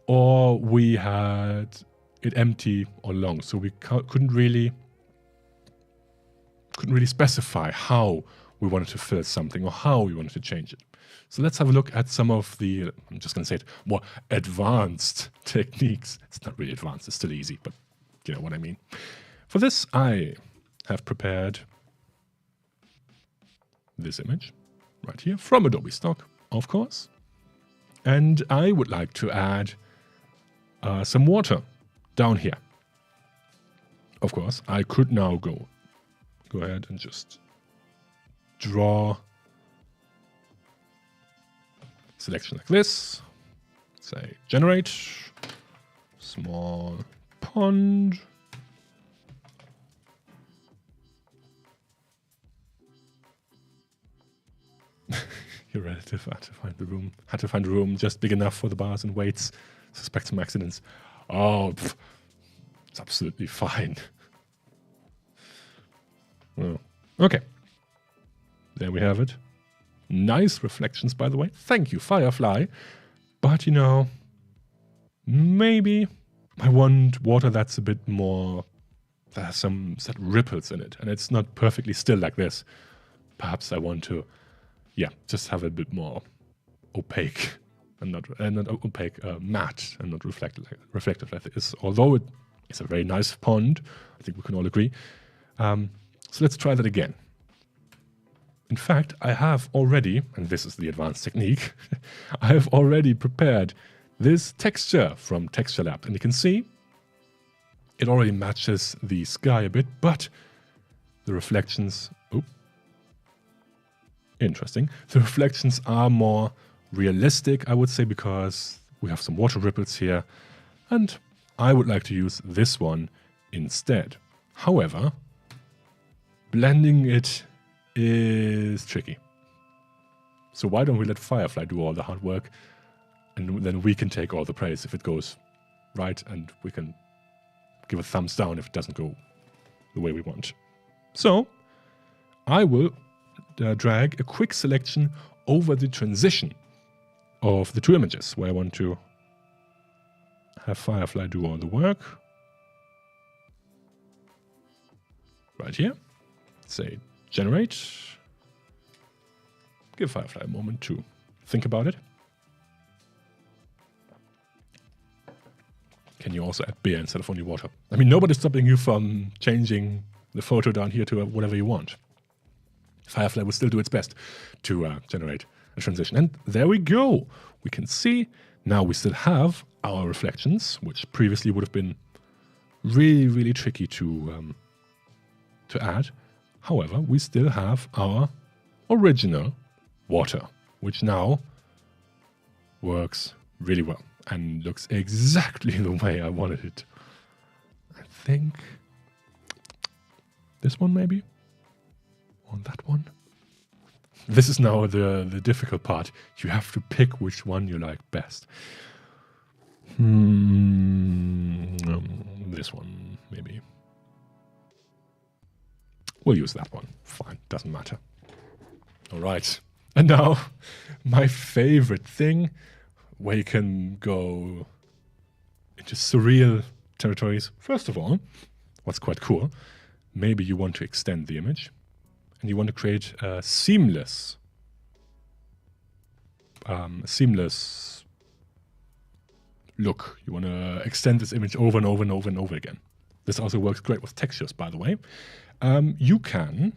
or we had it empty or long. So we couldn't really specify how we wanted to fill something or how we wanted to change it. So let's have a look at some of the, I'm just going to say it, more advanced techniques. It's not really advanced, it's still easy, but you know what I mean. For this, I have prepared this image right here from Adobe stock, of course. And I would like to add some water down here. Of course, I could now go ahead and just draw a selection like this. Say generate, small pond. Your relative had to find the room just big enough for the bars and weights. Suspect some accidents. Oh, it's absolutely fine. Well, okay. There we have it. Nice reflections, by the way. Thank you, Firefly. But, you know, maybe I want water that's a bit more, that has some set ripples in it, and it's not perfectly still like this. Perhaps I want to, yeah, just have a bit more opaque, and not opaque, matte, and not reflective like this. Although it is a very nice pond, I think we can all agree. So let's try that again. In fact, I have already, and this is the advanced technique, I have already prepared this texture from Texture Lab. And you can see it already matches the sky a bit, but the reflections, interesting. The reflections are more realistic, I would say, because we have some water ripples here. And I would like to use this one instead. However, blending it is tricky. So why don't we let Firefly do all the hard work, and then we can take all the praise if it goes right, and we can give a thumbs down if it doesn't go the way we want. So I will drag a quick selection over the transition of the two images where I want to have Firefly do all the work. Right here. Say generate. Give Firefly a moment to think about it. Can you also add beer instead of only water? I mean, nobody's stopping you from changing the photo down here to whatever you want. Firefly will still do its best to generate a transition. And there we go. We can see now we still have our reflections, which previously would have been really, really tricky to add. However, we still have our original water, which now works really well and looks exactly the way I wanted it. I think this one maybe, or that one. This is now the difficult part. You have to pick which one you like best. This one maybe. We'll use that one. Fine, doesn't matter. All right. And now, my favorite thing, where you can go into surreal territories. First of all, what's quite cool, maybe you want to extend the image and you want to create a seamless look. You want to extend this image over and over and over and over again. This also works great with textures, by the way. You can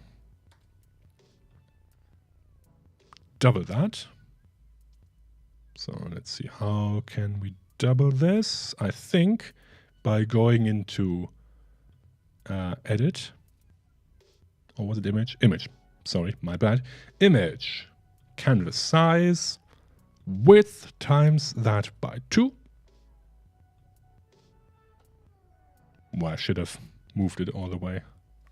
double that. So let's see, how can we double this? I think by going into edit, or was it image? Image, sorry, my bad. Image, canvas size, width times that by 2. Well, I should have moved it all the way.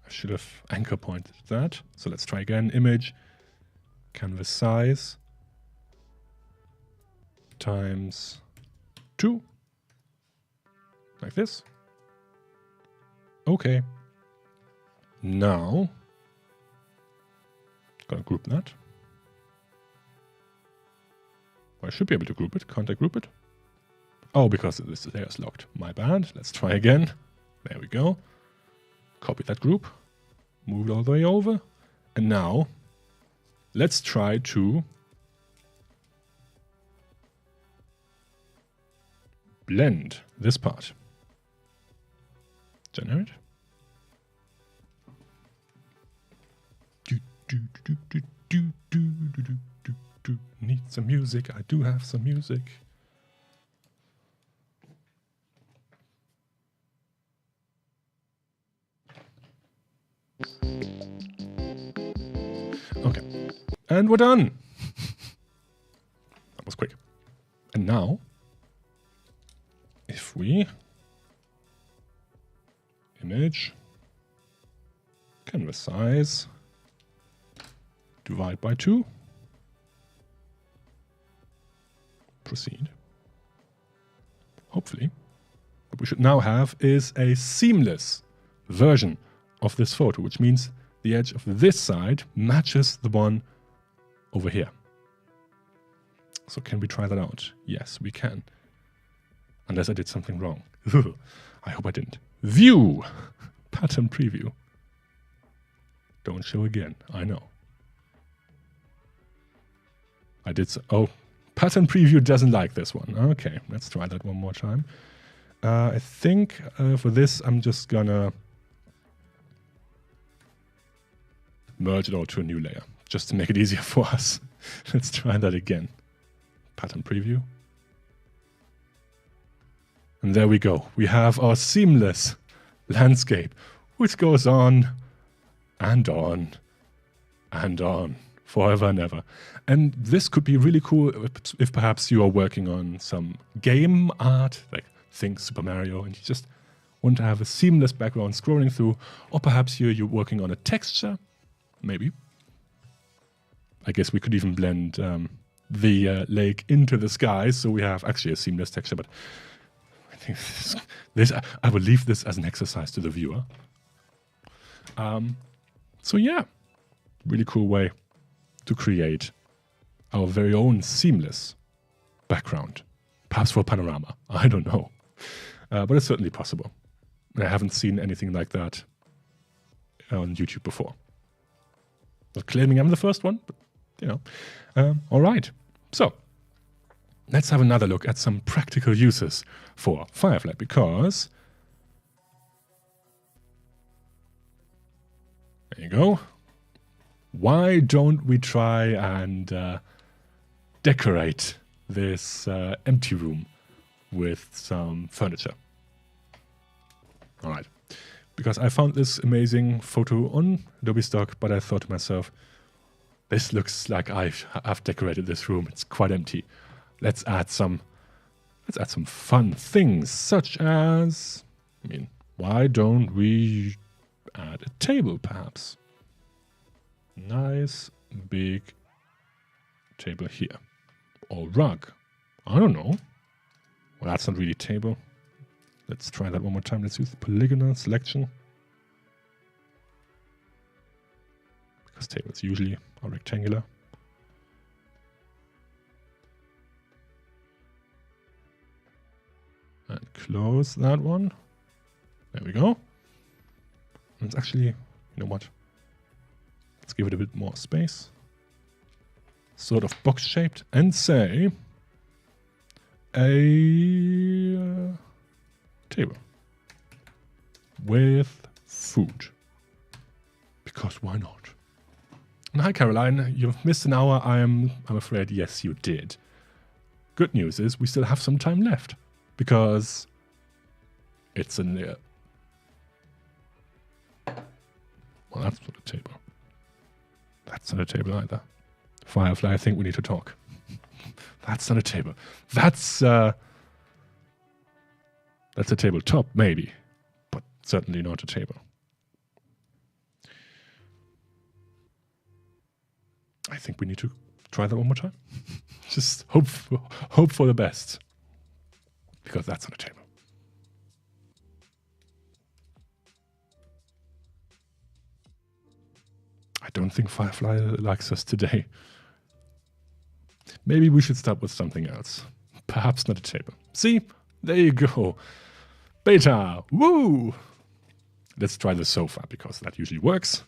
I should have anchor pointed that. So let's try again. Image, canvas size, times 2. Like this. Okay. Now, gonna group that. Well, I should be able to group it. Can't I group it? Oh, because this layer is locked. My bad. Let's try again. There we go. Copy that group. Move it all the way over. And now, let's try to blend this part. Generate. Need some music. I do have some music. Okay. And we're done. That was quick. And now, if we image, canvas size, divide by 2, proceed. Hopefully, what we should now have is a seamless version of this photo, which means the edge of this side matches the one over here. So can we try that out? Yes, we can. Unless I did something wrong. I hope I didn't. View! Pattern preview. Don't show again. I know. I did so. Oh, pattern preview doesn't like this one. Okay, let's try that one more time. I think for this, I'm just gonna merge it all to a new layer, just to make it easier for us. Let's try that again. Pattern preview. And there we go. We have our seamless landscape, which goes on and on and on, forever and ever. And this could be really cool if perhaps you are working on some game art, like think Super Mario, and you just want to have a seamless background scrolling through, or perhaps you're working on a texture, maybe. I guess we could even blend the lake into the sky, so we have actually a seamless texture, but I think I will leave this as an exercise to the viewer. So yeah, really cool way to create our very own seamless background. Perhaps for a panorama, I don't know. But it's certainly possible. I haven't seen anything like that on YouTube before. Not claiming I'm the first one, but you know. All right, so let's have another look at some practical uses for Firefly, because there you go. Why don't we try and decorate this empty room with some furniture? All right, because I found this amazing photo on Adobe stock, but I thought to myself, this looks like I've decorated this room. It's quite empty. Let's add some fun things, such as, why don't we add a table, perhaps? Nice big table here, or rug. I don't know. Well, that's not really table. Let's try that one more time. Let's use the polygonal selection, because tables usually are rectangular. And close that one. There we go. And it's actually, you know what? Let's give it a bit more space. Sort of box shaped, and say a table with food. Because why not? And hi Caroline, you've missed an hour. I'm afraid yes you did. Good news is we still have some time left because it's in there. Well, that's not a table. That's not a table either. Firefly, I think we need to talk. That's not a table. That's a tabletop, maybe, but certainly not a table. I think we need to try that one more time. Just hope for the best, because that's on a table. I don't think Firefly likes us today. Maybe we should start with something else. Perhaps not a table. See? There you go. Beta! Woo! Let's try the sofa, because that usually works.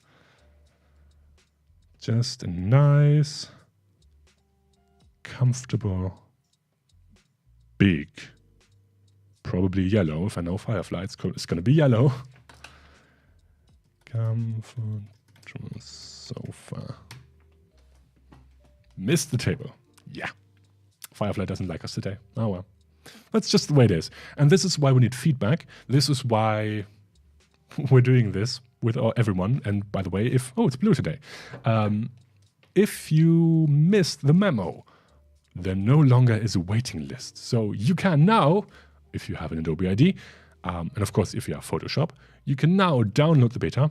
Just a nice, comfortable, big, probably yellow. If I know Firefly, it's going to be yellow. Comfortable sofa. Missed the table. Yeah. Firefly doesn't like us today. Oh well. That's just the way it is. And this is why we need feedback. This is why we're doing this with everyone. And by the way, it's blue today. If you missed the memo, there no longer is a waiting list. So you can now, if you have an Adobe ID, and of course if you have Photoshop, you can now download the beta.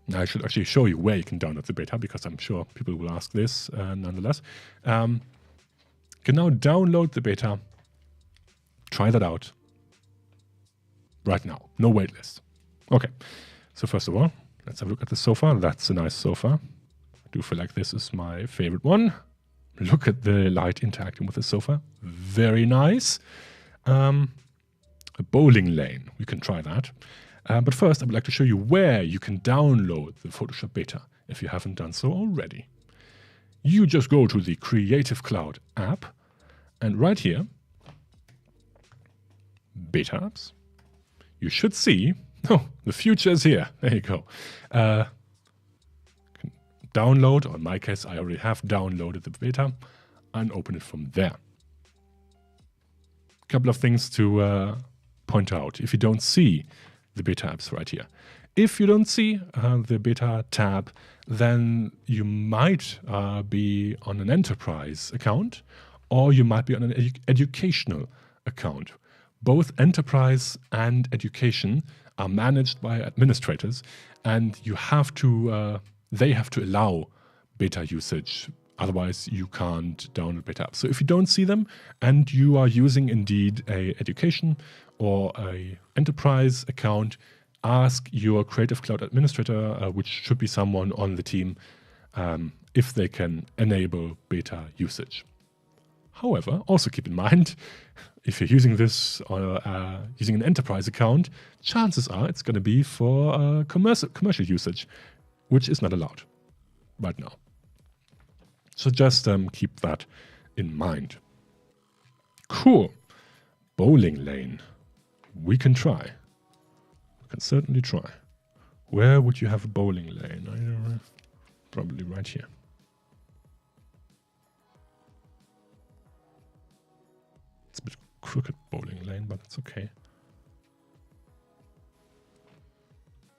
Now I should actually show you where you can download the beta, because I'm sure people will ask this nonetheless. You can now download the beta, try that out right now. No wait list. Okay, so first of all, let's have a look at the sofa. That's a nice sofa. I do feel like this is my favorite one. Look at the light interacting with the sofa. Very nice. A bowling lane. We can try that. But first, I would like to show you where you can download the Photoshop beta if you haven't done so already. You just go to the Creative Cloud app, and right here, Beta Apps. You should see, the future is here. There you go. Download, or in my case, I already have downloaded the beta, and open it from there. A couple of things to point out if you don't see the beta apps right here. If you don't see the beta tab, then you might be on an enterprise account, or you might be on an educational account. Both enterprise and education are managed by administrators, and you have to they have to allow beta usage. Otherwise, you can't download beta apps. So if you don't see them and you are using indeed a education or a enterprise account, ask your Creative Cloud administrator, which should be someone on the team, if they can enable beta usage. However, also keep in mind, if you're using this or using an enterprise account, chances are it's going to be for commercial usage, which is not allowed right now. So just keep that in mind. Cool. Bowling lane. We can try. We can certainly try. Where would you have a bowling lane? I don't know. Probably right here. It's a bit crooked bowling lane, but it's okay.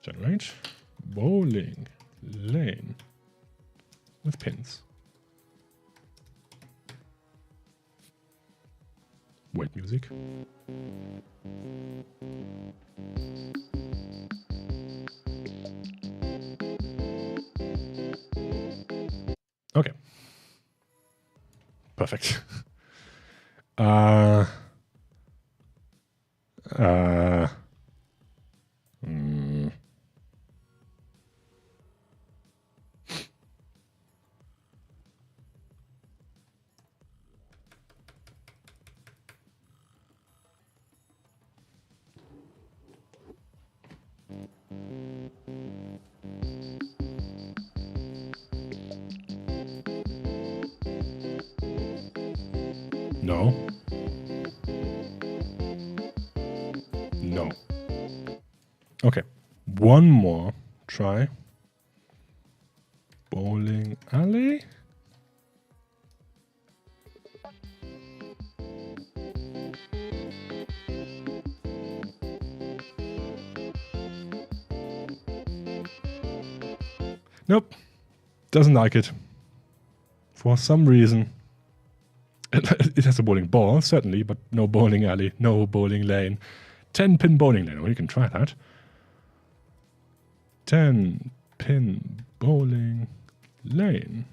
Generate bowling lane with pins. Wait music. Okay. Perfect. No. No. Okay. One more try. Bowling alley. Nope. Doesn't like it. For some reason. It has a bowling ball, certainly, but no bowling alley, no bowling lane. 10-pin bowling lane. Well, you can try that. 10-pin bowling lane.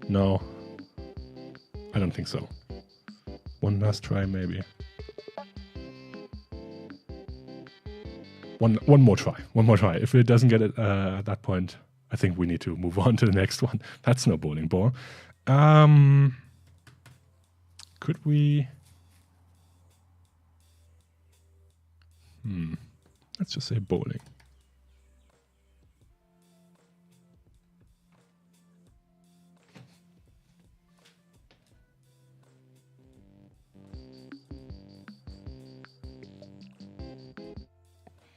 No. I don't think so. One last try, maybe. One more try. One more try. If it doesn't get it at that point, I think we need to move on to the next one. That's no bowling ball. Could we... Let's just say bowling.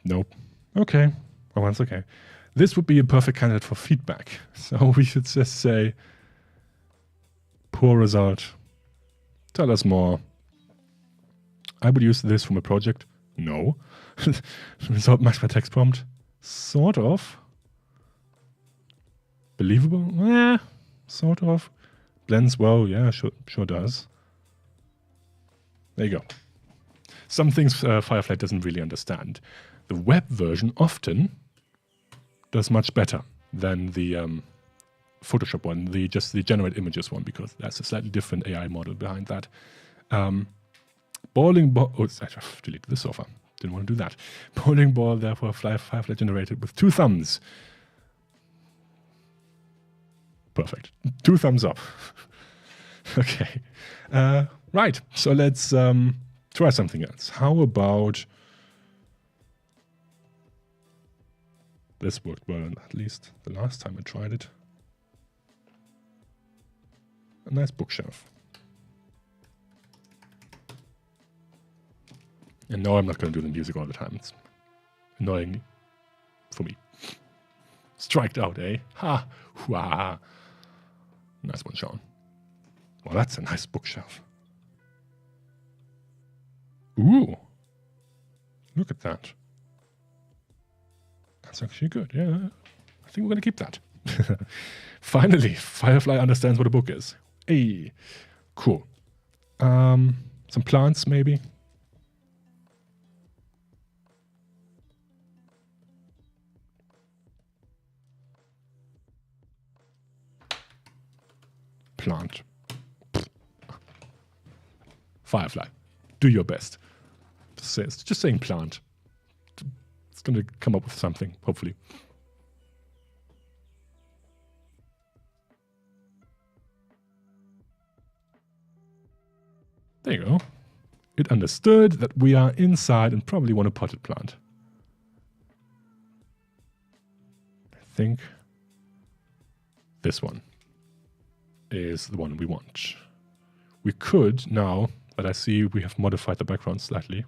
Nope. Okay. Well, that's okay. This would be a perfect candidate for feedback. So we should just say, poor result. Tell us more. I would use this from a project. No. Result matched by text prompt. Sort of. Believable? Yeah. Sort of. Blends well. Yeah, sure does. There you go. Some things Firefly doesn't really understand. The web version often does much better than the Photoshop one, just the generate images one, because that's a slightly different AI model behind that. Bowling ball. Oh, I have to delete this so far. Didn't want to do that. Bowling ball, therefore, Firefly generated with 2 thumbs. Perfect. 2 thumbs up. Okay. Right. So let's try something else. How about... This worked well, at least the last time I tried it. A nice bookshelf. And no, I'm not going to do the music all the time. It's annoying for me. Striked out, eh? Ha! Hua! Nice one, Sean. Well, that's a nice bookshelf. Ooh! Look at that. That's actually good, yeah. I think we're going to keep that. Finally, Firefly understands what a book is. Hey, cool. Some plants, maybe. Plant. Firefly, do your best. Just saying plant. It's going to come up with something, hopefully. There you go. It understood that we are inside and probably want a potted plant. I think this one is the one we want. We could now, but I see we have modified the background slightly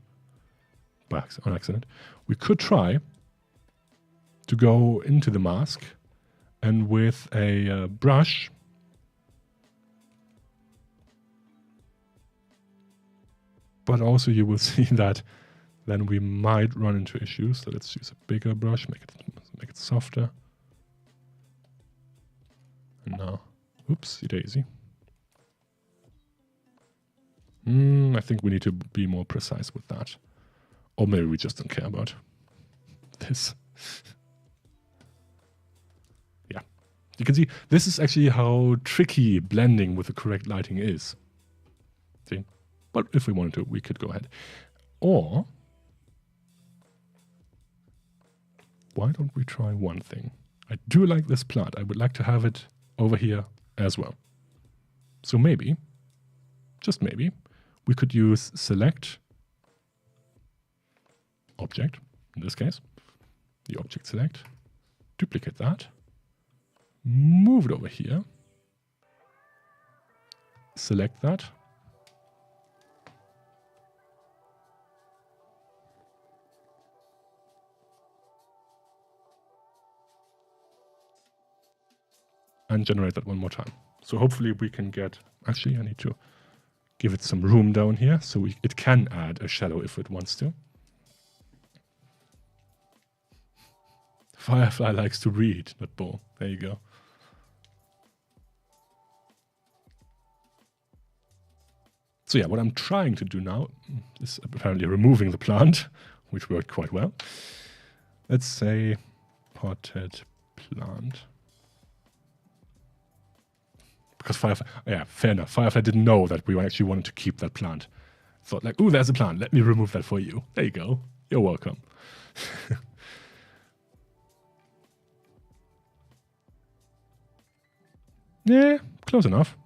on accident. We could try to go into the mask and with a brush but also you will see that then we might run into issues. So let's use a bigger brush, make it softer. And now, oopsie daisy. I think we need to be more precise with that. Or maybe we just don't care about this. Yeah. You can see this is actually how tricky blending with the correct lighting is. See? But if we wanted to, we could go ahead. Or why don't we try one thing? I do like this plant. I would like to have it over here as well. So maybe, just maybe, we could use select object, in this case, the object select, duplicate that, move it over here, select that, and generate that one more time. So hopefully we can get, actually I need to give it some room down here so it can add a shadow if it wants to. Firefly likes to read, not bowl. There you go. So yeah, what I'm trying to do now is apparently removing the plant, which worked quite well. Let's say potted plant. Because Firefly, yeah, fair enough. Firefly didn't know that we actually wanted to keep that plant. Thought like, ooh, there's a plant. Let me remove that for you. There you go. You're welcome. Yeah, close enough.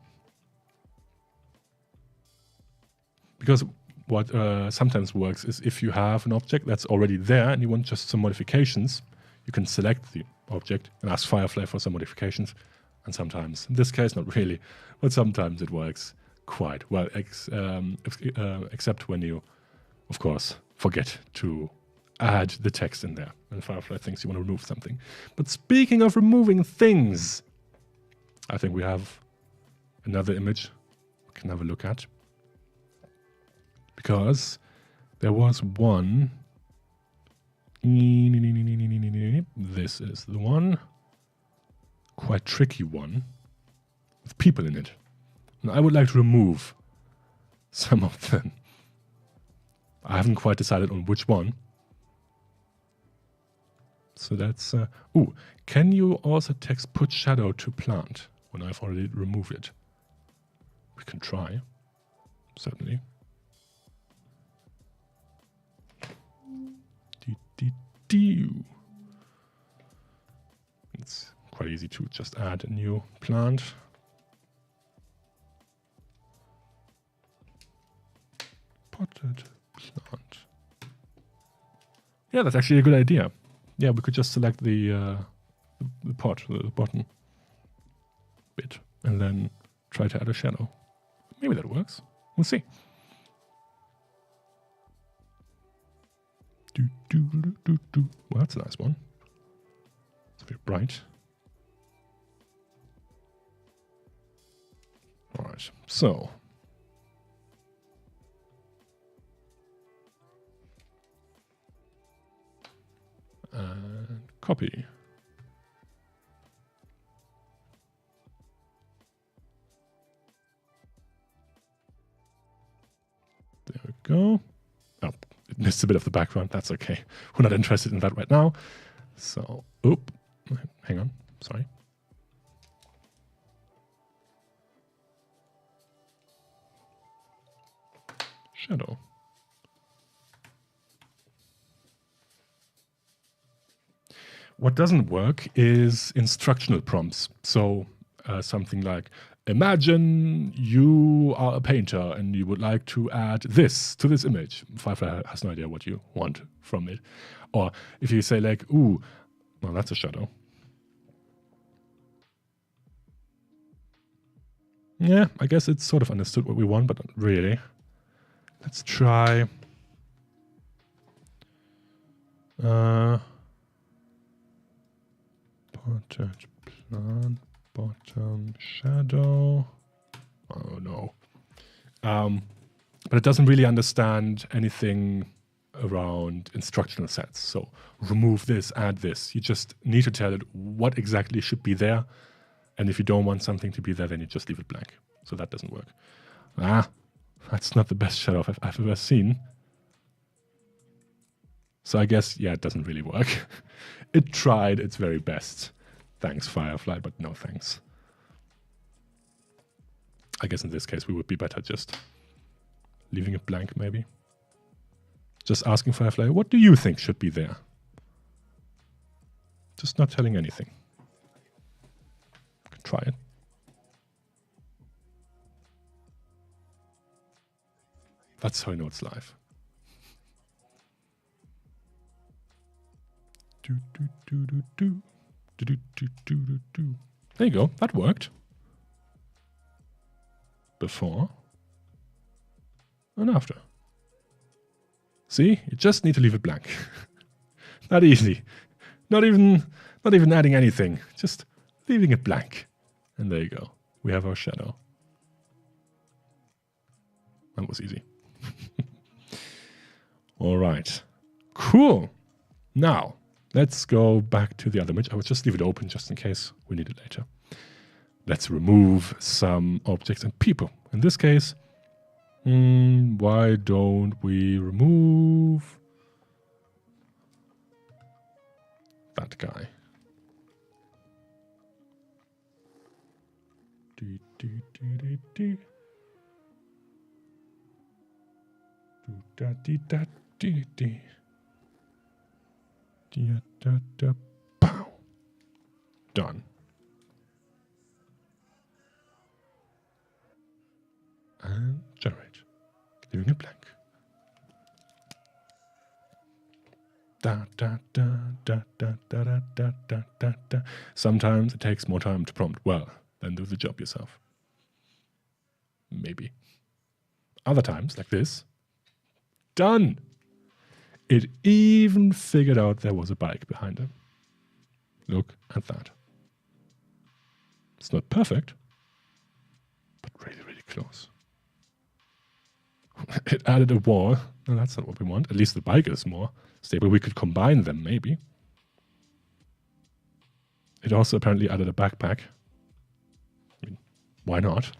Because what sometimes works is if you have an object that's already there and you want just some modifications, you can select the object and ask Firefly for some modifications. And sometimes, in this case, not really, but sometimes it works quite well, except when you, of course, forget to add the text in there and Firefly thinks you want to remove something. But speaking of removing things, I think we have another image we can have a look at. Because there was one. This is the one. Quite tricky one. With people in it. And I would like to remove some of them. I haven't quite decided on which one. So that's... ooh, can you also text put shadow to plant when I've already removed it? We can try. Certainly. It's quite easy to just add a new plant. Potted plant. Yeah, that's actually a good idea. Yeah, we could just select the pot, the bottom bit, and then try to add a shadow. Maybe that works. We'll see. Well, that's a nice one. It's very bright. All right, so. And copy. There we go. Oh, it missed a bit of the background. That's okay. We're not interested in that right now. So, oop, hang on. Sorry. Shadow. What doesn't work is instructional prompts. So something like, imagine you are a painter and you would like to add this to this image. Firefly has no idea what you want from it. Or if you say like, ooh, well, that's a shadow. Yeah, I guess it's sort of understood what we want, but not really. Let's try... potted plant, bottom shadow. Oh no. But it doesn't really understand anything around instructional sets. So remove this, add this. You just need to tell it what exactly should be there. And if you don't want something to be there, then you just leave it blank. So that doesn't work. That's not the best shadow I've ever seen. So I guess, yeah, it doesn't really work. It tried its very best. Thanks, Firefly, but no thanks. I guess in this case we would be better just leaving it blank, maybe. Just asking Firefly, what do you think should be there? Just not telling anything. Can try it. That's how I know it's live. There you go. That worked. Before and after. See? You just need to leave it blank. Not easy. Not even adding anything. Just leaving it blank. And there you go. We have our shadow. That was easy. All right. Cool. Now, let's go back to the other image. I will just leave it open just in case we need it later. Let's remove some objects and people. In this case, why don't we remove that guy? Pow. Done. And generate. Leaving it blank. Sometimes it takes more time to prompt well than do the job yourself. Maybe. Other times, like this, done. It even figured out there was a bike behind him. Look at that. It's not perfect, but really, really close. It added a wall. No, that's not what we want. At least the bike is more stable. We could combine them, maybe. It also apparently added a backpack. I mean, why not?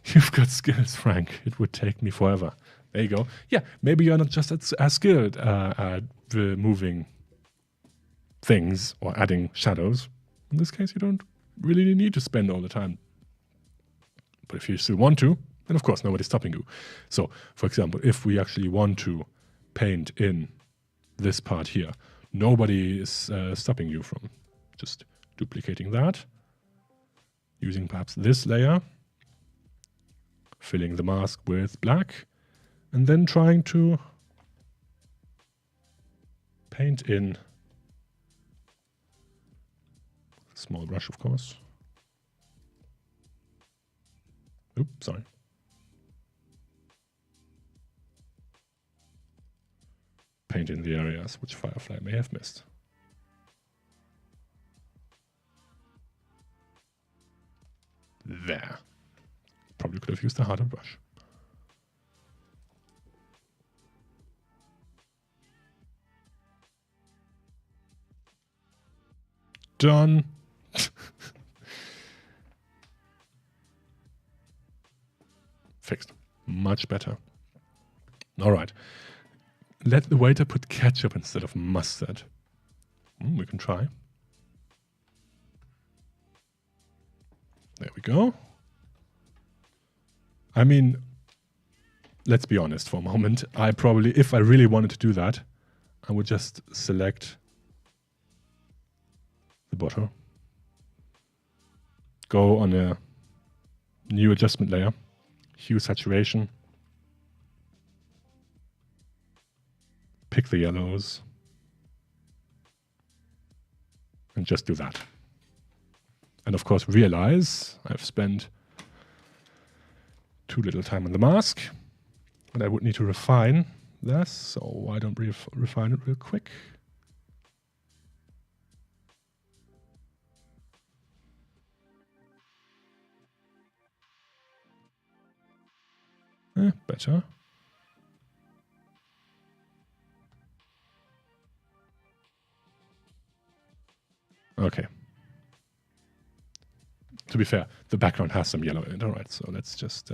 You've got skills, Frank. It would take me forever. There you go. Yeah, maybe you're not just as skilled at removing things or adding shadows. In this case, you don't really need to spend all the time. But if you still want to, then of course nobody's stopping you. So, for example, if we actually want to paint in this part here, nobody is stopping you from just duplicating that, using perhaps this layer, filling the mask with black, and then trying to paint in small brush, of course. Oops, sorry. Paint in the areas which Firefly may have missed. There. Probably could have used a harder brush. Done. Fixed. Much better. All right. Let the waiter put ketchup instead of mustard. We can try. There we go. I mean, let's be honest for a moment. I probably, if I really wanted to do that, I would just select the bottle, go on a new adjustment layer, hue saturation, pick the yellows, and just do that. And of course realize I've spent too little time on the mask, and I would need to refine this, so why don't we refine it real quick? Better. Okay. To be fair, the background has some yellow in it. All right, so let's just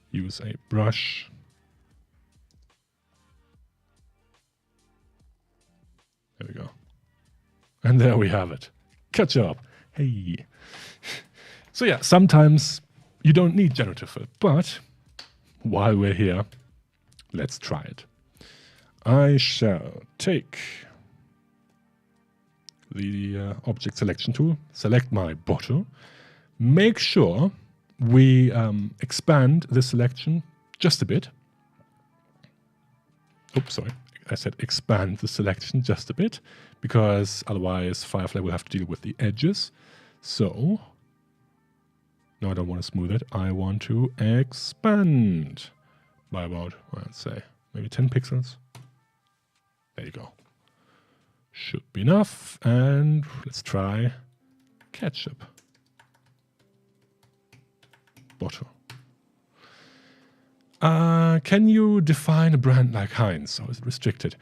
use a brush. There we go. And there we have it. Catch up. Hey. So yeah, sometimes you don't need generative fill, but while we're here, let's try it. I shall take the object selection tool, select my bottle, make sure we expand the selection just a bit. Oops, sorry. I said expand the selection just a bit, because otherwise Firefly will have to deal with the edges. So, no, I don't want to smooth it. I want to expand by about, well, let's say, maybe 10 pixels. There you go. Should be enough. And let's try ketchup. Bottle. Can you define a brand like Heinz, or is it restricted?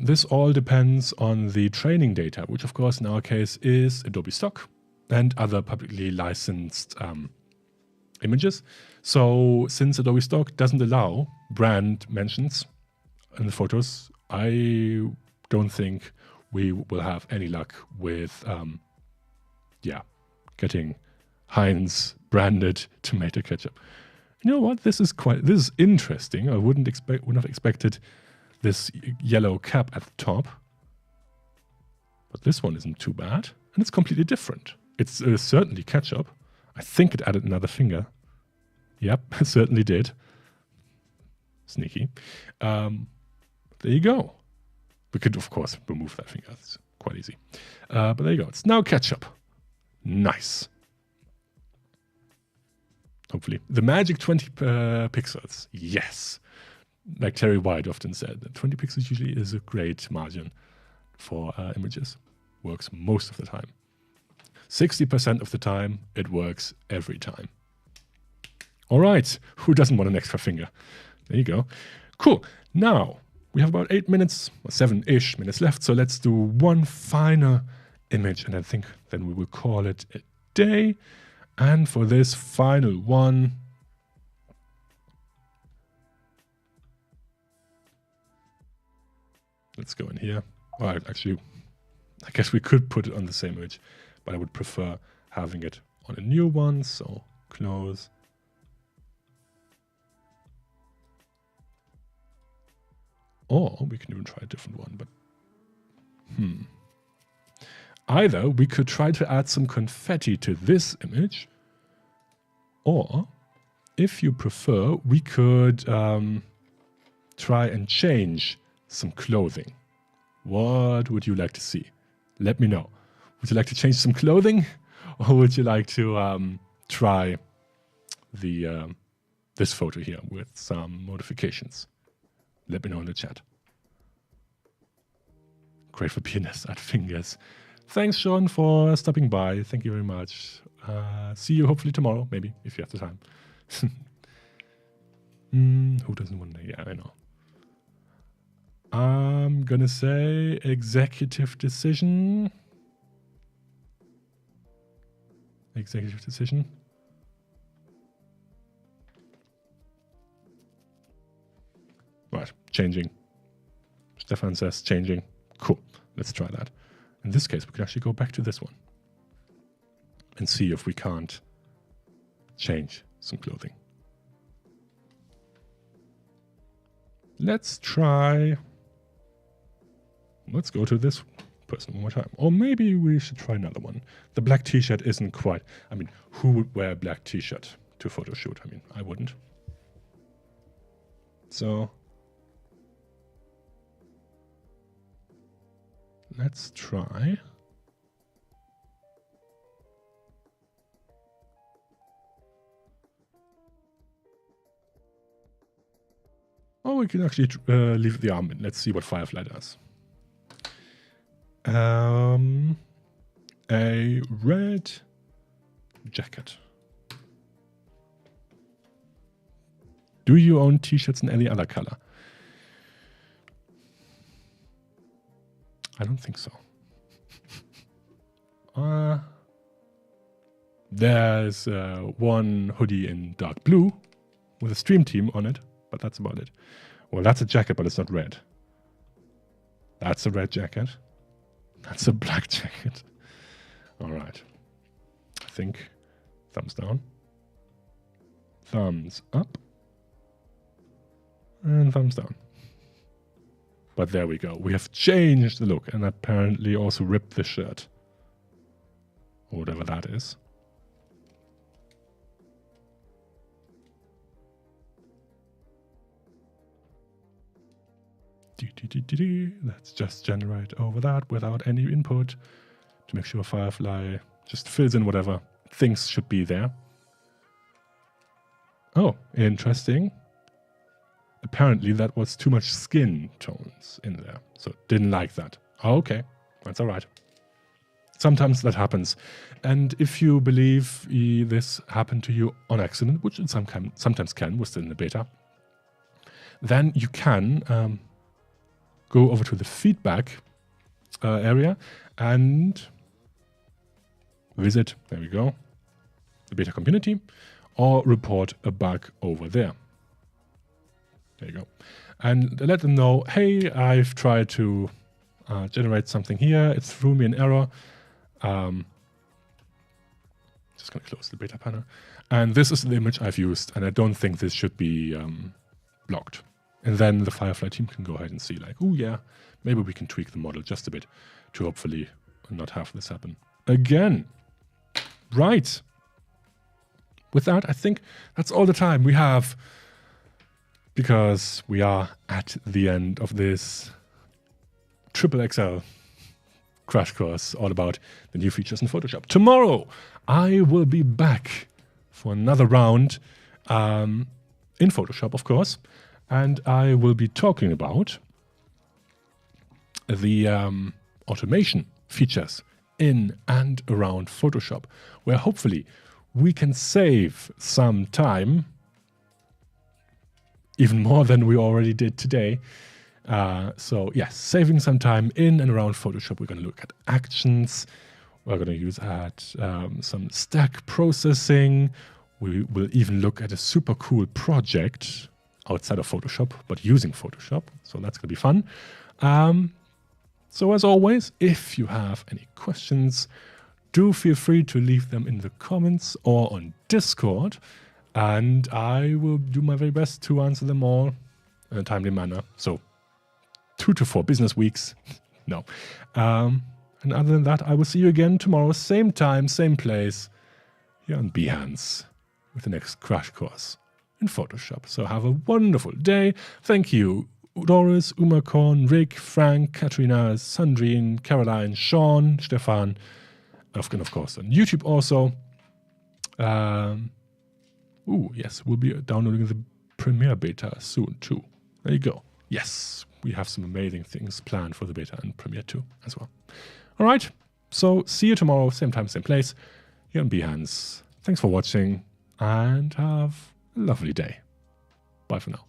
This all depends on the training data, which of course in our case is Adobe stock and other publicly licensed images. So since Adobe stock doesn't allow brand mentions in the photos, I don't think we will have any luck with getting Heinz branded tomato ketchup. You know what? This is interesting. I would not expected this yellow cap at the top. But this one isn't too bad. And it's completely different. It's certainly ketchup. I think it added another finger. Yep, it certainly did. Sneaky. There you go. We could, of course, remove that finger. It's quite easy. But there you go. It's now ketchup. Nice. Hopefully. The magic 20 pixels. Yes. Like Terry White often said, that 20 pixels usually is a great margin for images. Works most of the time. 60% of the time, it works every time. All right. Who doesn't want an extra finger? There you go. Cool. Now, we have about 8 minutes, or 7-ish minutes left. So let's do one final image. And I think then we will call it a day. And for this final one, let's go in here. All right, actually, I guess we could put it on the same image, but I would prefer having it on a new one. So close. Or we can even try a different one, but either we could try to add some confetti to this image, or if you prefer, we could try and change some clothing. What would you like to see? Let me know. Would you like to change some clothing, or would you like to try the this photo here with some modifications? Let me know in the chat. Great for pianists, add fingers. Thanks, Sean, for stopping by. Thank you very much. See you hopefully tomorrow, maybe, if you have the time. Who doesn't want to? Yeah, I know. I'm gonna say executive decision. Executive decision. Right, changing. Stefan says changing. Cool, let's try that. In this case, we can actually go back to this one and see if we can't change some clothing. Let's try. Let's go to this person one more time. Or maybe we should try another one. The black t-shirt isn't quite. I mean, who would wear a black t-shirt to photo shoot? I mean, I wouldn't. So let's try. Or we can actually leave the armband. Let's see what Firefly does. A red jacket. Do you own t-shirts in any other color? I don't think so. There's one hoodie in dark blue with a stream team on it, but that's about it. Well, that's a jacket, but it's not red. That's a red jacket. That's a black jacket. All right. I think thumbs down. Thumbs up. And thumbs down. But there we go. We have changed the look and apparently also ripped the shirt. Or whatever that is. Let's just generate over that without any input to make sure Firefly just fills in whatever things should be there. Oh, interesting. Apparently that was too much skin tones in there, so didn't like that. Oh, okay, that's all right. Sometimes that happens, and if you believe this happened to you on accident, which it sometimes can, we're still in the beta, then you can go over to the feedback area and visit, there we go, the beta community, or report a bug over there. There you go. And let them know, hey, I've tried to generate something here. It threw me an error. Just going to close the beta panel. And this is the image I've used, and I don't think this should be blocked. And then the Firefly team can go ahead and see, like, oh yeah, maybe we can tweak the model just a bit to hopefully not have this happen again. Right. With that, I think that's all the time we have, because we are at the end of this XXL crash course all about the new features in Photoshop. Tomorrow, I will be back for another round in Photoshop, of course, and I will be talking about the automation features in and around Photoshop, where hopefully we can save some time, even more than we already did today. So yes, saving some time in and around Photoshop. We're going to look at actions. We're going to use some stack processing. We will even look at a super cool project outside of Photoshop, but using Photoshop. So that's going to be fun. So as always, if you have any questions, do feel free to leave them in the comments or on Discord, and I will do my very best to answer them all in a timely manner. So 2 to 4 business weeks. No. And other than that, I will see you again tomorrow, same time, same place, here on Behance with the next crash course in Photoshop. So have a wonderful day. Thank you, Doris, Umakorn, Rick, Frank, Katrina, Sandrine, Caroline, Sean, Stefan, and of course on YouTube also. Yes, we'll be downloading the Premiere beta soon too. There you go. Yes, we have some amazing things planned for the beta and Premiere 2 as well. All right, so see you tomorrow, same time, same place, here on Behance. Thanks for watching and have a lovely day. Bye for now.